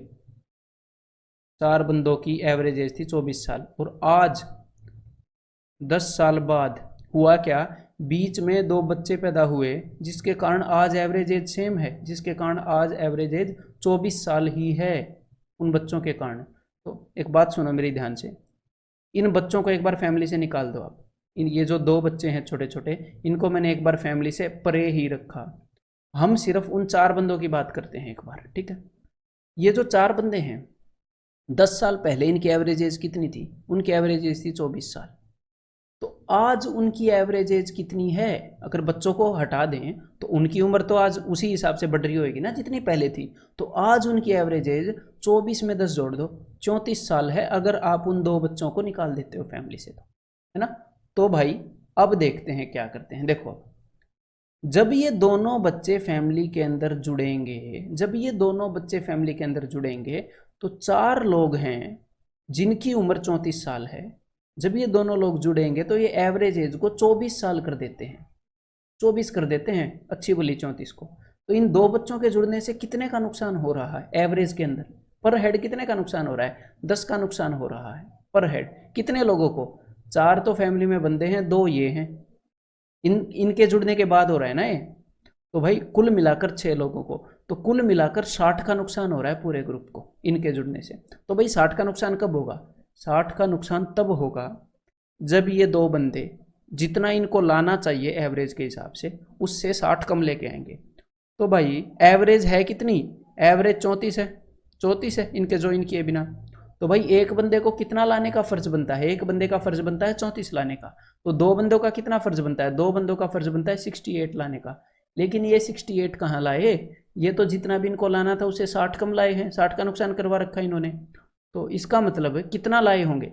4 बंदों की एवरेज एज थी 24 साल, और आज 10 साल बाद हुआ क्या, बीच में 2 बच्चे पैदा हुए, जिसके कारण आज एवरेज एज सेम है, जिसके कारण आज एवरेज एज 24 साल ही है उन बच्चों के कारण। तो एक बात सुनो मेरी ध्यान से, इन बच्चों को एक बार फैमिली से निकाल दो आप। इन ये जो 2 बच्चे हैं छोटे छोटे, इनको मैंने एक बार फैमिली से परे ही रखा। हम सिर्फ उन 4 बंदों की बात करते हैं एक बार, ठीक है। ये जो 4 बंदे हैं, 10 साल पहले इनकी एवरेज एज कितनी थी? उनकी एवरेज एज थी 24 साल। तो आज उनकी एवरेज एज कितनी है? अगर बच्चों को हटा दें तो उनकी उम्र तो आज उसी हिसाब से बढ़ रही होगी ना जितनी पहले थी। तो आज उनकी एवरेज एज 24 में 10 जोड़ दो, 34 साल है, अगर आप उन 2 बच्चों को निकाल देते हो फैमिली से, तो है ना। तो भाई अब देखते हैं क्या करते हैं। देखो जब ये दोनों बच्चे फैमिली के अंदर जुड़ेंगे, जब ये दोनों बच्चे फैमिली के अंदर जुड़ेंगे तो 4 लोग हैं जिनकी उम्र 34 साल है। जब ये दोनों लोग जुड़ेंगे तो ये एवरेज एज को 24 साल कर देते हैं, 24 कर देते हैं, अच्छी बोली 34 को। तो इन 2 बच्चों के जुड़ने से कितने का नुकसान हो रहा है एवरेज के अंदर? पर हेड कितने का नुकसान हो रहा है? 10 का नुकसान हो रहा है पर हेड। कितने लोगों को? 4 तो फैमिली में बंदे हैं, 2 ये हैं, इनके जुड़ने के बाद हो रहा है ना ये। तो भाई कुल मिलाकर 6 लोगों को, तो कुल मिलाकर 60 का नुकसान हो रहा है पूरे ग्रुप को इनके जुड़ने से। तो भाई 60 का नुकसान कब होगा? 60 का नुकसान तब होगा जब ये 2 बंदे जितना इनको लाना चाहिए एवरेज के हिसाब से, उससे 60 कम लेके आएंगे। तो भाई एवरेज है कितनी? एवरेज 34 है, 34 है इनके ज्वाइन किए बिना। तो भाई एक बंदे को कितना लाने का फर्ज बनता है? एक बंदे का फर्ज बनता है 34 लाने का। तो 2 बंदों का कितना फर्ज बनता है? 2 बंदों का फर्ज बनता है 68 लाने का। लेकिन ये 68 कहाँ लाए? ये तो जितना भी इनको लाना था उससे 60 कम लाए हैं, 60 का नुकसान करवा रखा इन्होंने। तो इसका मतलब है कितना लाए होंगे?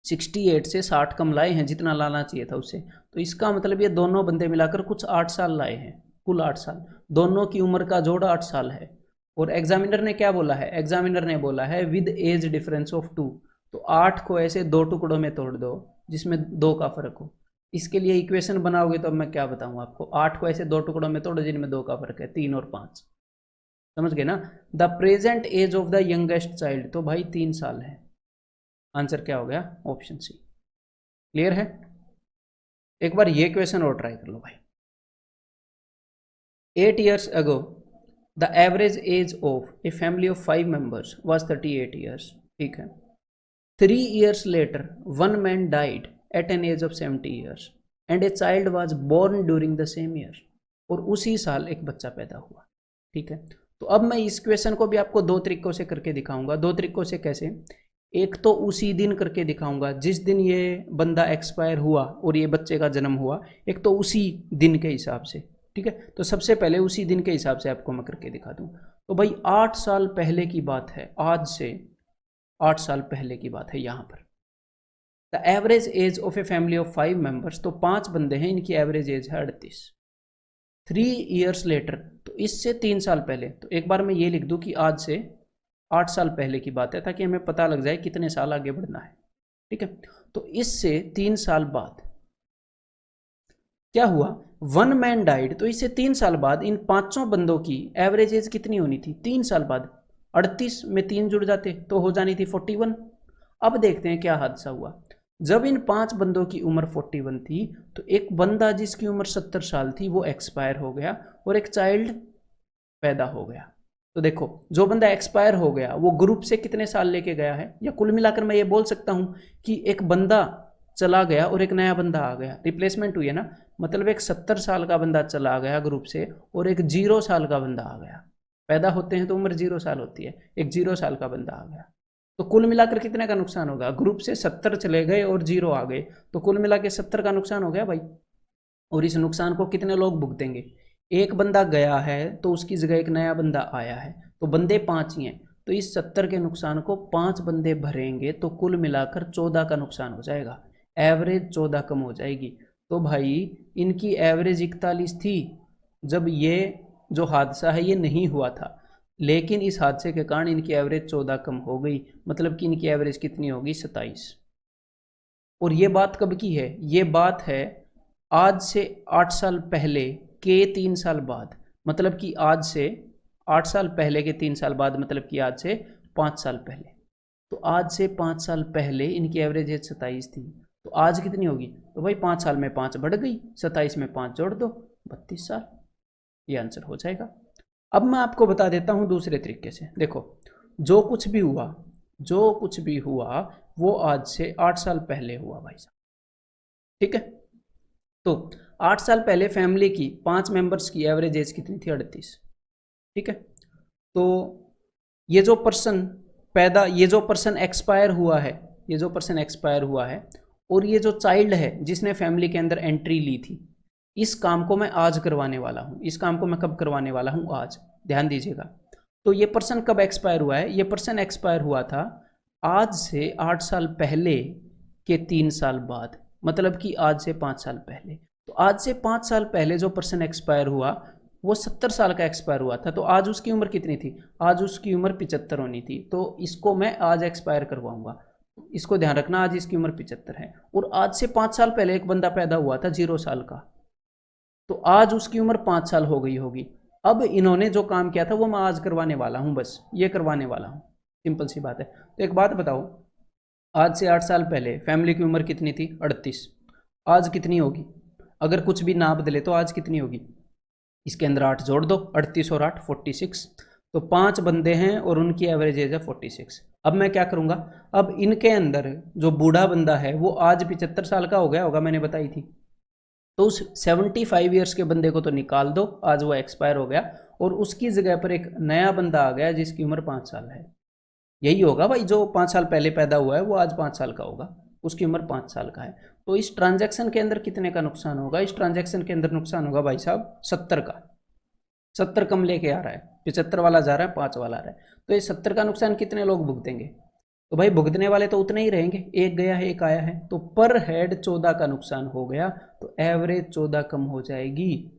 68 से 60 कम लाए हैं जितना लाना चाहिए था उससे। तो इसका मतलब ये दोनों बंदे मिलाकर कुछ 8 साल लाए हैं, कुल 8 साल। दोनों की उम्र का जोड़ 8 साल है। और एग्जामिनर ने क्या बोला है? एग्जामिनर ने बोला है विद एज डिफरेंस ऑफ 2। तो 8 को ऐसे 2 टुकड़ों में तोड़ दो जिसमें 2 का फर्क हो। इसके लिए इक्वेशन बनाओगे तो अब मैं क्या बताऊं आपको। 8 को ऐसे 2 टुकड़ों में तोड़ो जिनमें 2 का फर्क है, 3 और 5। समझ गए ना। The present age of the youngest child, तो भाई 3 साल है। आंसर क्या हो गया? Option C. क्लियर है? एक बार ये क्वेश्चन और ट्राई कर लो भाई। 8 years ago the average age of a family of 5 members was 38 years। ठीक है। 3 years later one man died at an age of 70 years and a child was born during the same year। और उसी साल एक बच्चा पैदा हुआ। ठीक है। तो अब मैं इस क्वेश्चन को भी आपको 2 तरीकों से करके दिखाऊंगा। 2 तरीकों से कैसे? एक तो उसी दिन करके दिखाऊंगा जिस दिन ये बंदा एक्सपायर हुआ और ये बच्चे का जन्म हुआ, एक तो उसी दिन के हिसाब से। ठीक है। तो सबसे पहले उसी दिन के हिसाब से आपको मैं करके दिखा दूं। तो भाई 8 साल पहले की बात है, आज से 8 साल पहले की बात है यहाँ पर। The average age of a family of 5 members, तो 5 बंदे हैं, इनकी एवरेज एज है 38। 3 years लेटर, तो इससे 3 साल पहले। तो एक बार मैं ये लिख दूं कि आज से 8 साल पहले की बात है, ताकि हमें पता लग जाए कितने साल आगे बढ़ना है। ठीक है। तो इससे 3 साल बाद क्या हुआ? 1 मैन डाइड। तो इससे 3 साल बाद इन 5 बंदों की एवरेज एज कितनी होनी थी 3 साल बाद? 38 में 3 जुड़ जाते तो हो जानी थी 41। अब देखते हैं क्या हादसा हुआ। जब इन 5 बंदों की उम्र 41 थी तो एक बंदा जिसकी उम्र 70 साल थी वो एक्सपायर हो गया और एक चाइल्ड पैदा हो गया। तो देखो जो बंदा एक्सपायर हो गया वो ग्रुप से कितने साल लेके गया है? या कुल मिलाकर मैं ये बोल सकता हूँ कि एक बंदा चला गया और एक नया बंदा आ गया, रिप्लेसमेंट हुई है ना। मतलब एक 70 साल का बंदा चला गया ग्रुप से और एक 0 साल का बंदा आ गया। पैदा होते हैं तो उम्र 0 साल होती है, एक 0 साल का बंदा आ गया। तो कुल मिलाकर कितने का नुकसान होगा? ग्रुप से 70 चले गए और 0 आ गए, तो कुल मिला के 70 का नुकसान हो गया भाई। और इस नुकसान को कितने लोग भुगतेंगे? एक बंदा गया है तो उसकी जगह एक नया बंदा आया है, तो बंदे 5 ही हैं, तो इस 70 के नुकसान को 5 बंदे भरेंगे, तो कुल मिलाकर 14 का नुकसान हो जाएगा। एवरेज 14 कम हो जाएगी। तो भाई इनकी एवरेज 41 थी जब ये जो हादसा है ये नहीं हुआ था। लेकिन इस हादसे के कारण इनकी एवरेज 14 कम हो गई, मतलब कि इनकी एवरेज कितनी होगी 27। और ये बात कब की है, ये बात है आज से 8 साल पहले के 3 साल बाद, मतलब कि आज से 8 साल पहले के 3 साल बाद, मतलब कि आज से 5 साल पहले। तो आज से 5 साल पहले इनकी एवरेज एज 27 थी, तो आज कितनी होगी, तो भाई 5 साल में 5 बढ़ गई, 27 में 5 जोड़ दो, 32 साल। ये आंसर हो जाएगा। अब मैं आपको बता देता हूं दूसरे तरीके से। देखो, जो कुछ भी हुआ, जो कुछ भी हुआ वो आज से 8 साल पहले हुआ भाई साहब, ठीक है। तो 8 साल पहले फैमिली की 5 मेंबर्स की एवरेज एज कितनी थी, 38, ठीक है। तो ये जो पर्सन एक्सपायर हुआ है, ये जो पर्सन एक्सपायर हुआ है, और ये जो चाइल्ड है जिसने फैमिली के अंदर एंट्री ली थी, इस काम को मैं आज करवाने वाला हूँ। इस काम को मैं कब करवाने वाला हूँ, आज। ध्यान दीजिएगा। तो ये पर्सन कब एक्सपायर हुआ है, ये पर्सन एक्सपायर हुआ था आज से 8 साल पहले के 3 साल बाद, मतलब कि आज से 5 साल पहले। तो आज से 5 साल पहले जो पर्सन एक्सपायर हुआ वो 70 साल का एक्सपायर हुआ था, तो आज उसकी उम्र कितनी थी, आज उसकी उम्र 75 होनी थी। तो इसको मैं आज एक्सपायर करवाऊंगा, इसको ध्यान रखना, आज इसकी उम्र 75 है। और आज से 5 साल पहले एक बंदा पैदा हुआ था 0 साल का, तो आज उसकी उम्र 5 साल हो गई होगी। अब इन्होंने जो काम किया था वो मैं आज करवाने वाला हूँ, बस ये करवाने वाला हूँ, सिंपल सी बात है। तो एक बात बताओ, आज से 8 साल पहले फैमिली की उम्र कितनी थी, 38, आज कितनी होगी, अगर कुछ भी ना बदले तो आज कितनी होगी, इसके अंदर 8 जोड़ दो, 38 और 8 46। तो 5 बंदे हैं और उनकी एवरेज एज है 46। अब मैं क्या करूँगा, अब इनके अंदर जो बूढ़ा बंदा है वो आज 75 साल का हो गया होगा, मैंने बताई थी। तो उस 75 ईयर्स के बंदे को तो निकाल दो, आज वो एक्सपायर हो गया, और उसकी जगह पर एक नया बंदा आ गया जिसकी उम्र 5 साल है। यही होगा भाई, जो 5 साल पहले पैदा हुआ है वो आज 5 साल का होगा, उसकी उम्र 5 साल का है। तो इस ट्रांजैक्शन के अंदर कितने का नुकसान होगा, इस ट्रांजैक्शन के अंदर नुकसान होगा भाई साहब 70 का। 70 कम लेके आ रहा है, 75 वाला जा रहा है, 5 वाला आ रहा है। तो ये 70 का नुकसान कितने लोग भुगतेंगे, तो भाई भुगतने वाले तो उतने ही रहेंगे, एक गया है एक आया है, तो पर हेड 14 का नुकसान हो गया, तो एवरेज 14 कम हो जाएगी।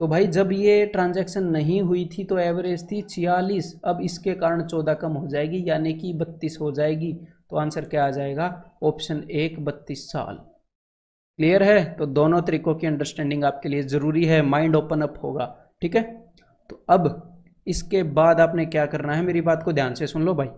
तो भाई जब ये ट्रांजैक्शन नहीं हुई थी तो एवरेज थी 46, अब इसके कारण 14 कम हो जाएगी, यानी कि 32 हो जाएगी। तो आंसर क्या आ जाएगा, ऑप्शन 1 32 साल। क्लियर है। तो दोनों तरीकों की अंडरस्टैंडिंग आपके लिए ज़रूरी है, माइंड ओपन अप होगा, ठीक है। तो अब इसके बाद आपने क्या करना है, मेरी बात को ध्यान से सुन लो भाई।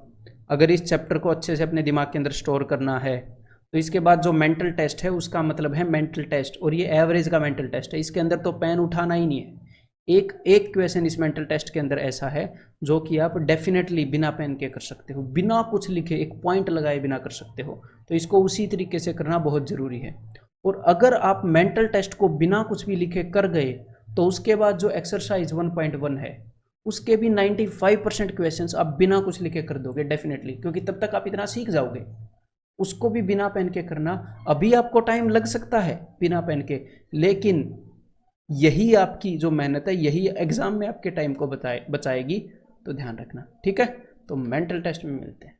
अगर इस चैप्टर को अच्छे से अपने दिमाग के अंदर स्टोर करना है तो इसके बाद जो मेंटल टेस्ट है उसका मतलब है मेंटल टेस्ट, और ये एवरेज का मेंटल टेस्ट है। इसके अंदर तो पेन उठाना ही नहीं है। एक क्वेश्चन इस मेंटल टेस्ट के अंदर ऐसा है जो कि आप डेफिनेटली बिना पेन के कर सकते हो, बिना कुछ लिखे, एक पॉइंट लगाए बिना कर सकते हो। तो इसको उसी तरीके से करना बहुत ज़रूरी है। और अगर आप मेंटल टेस्ट को बिना कुछ भी लिखे कर गए तो उसके बाद जो एक्सरसाइज 1.1 है उसके भी 95% क्वेश्चंस आप बिना कुछ लिखे कर दोगे डेफिनेटली, क्योंकि तब तक आप इतना सीख जाओगे। उसको भी बिना पेन के करना। अभी आपको टाइम लग सकता है बिना पेन के, लेकिन यही आपकी जो मेहनत है यही एग्जाम में आपके टाइम को बचाएगी। तो ध्यान रखना, ठीक है। तो मेंटल टेस्ट में मिलते हैं।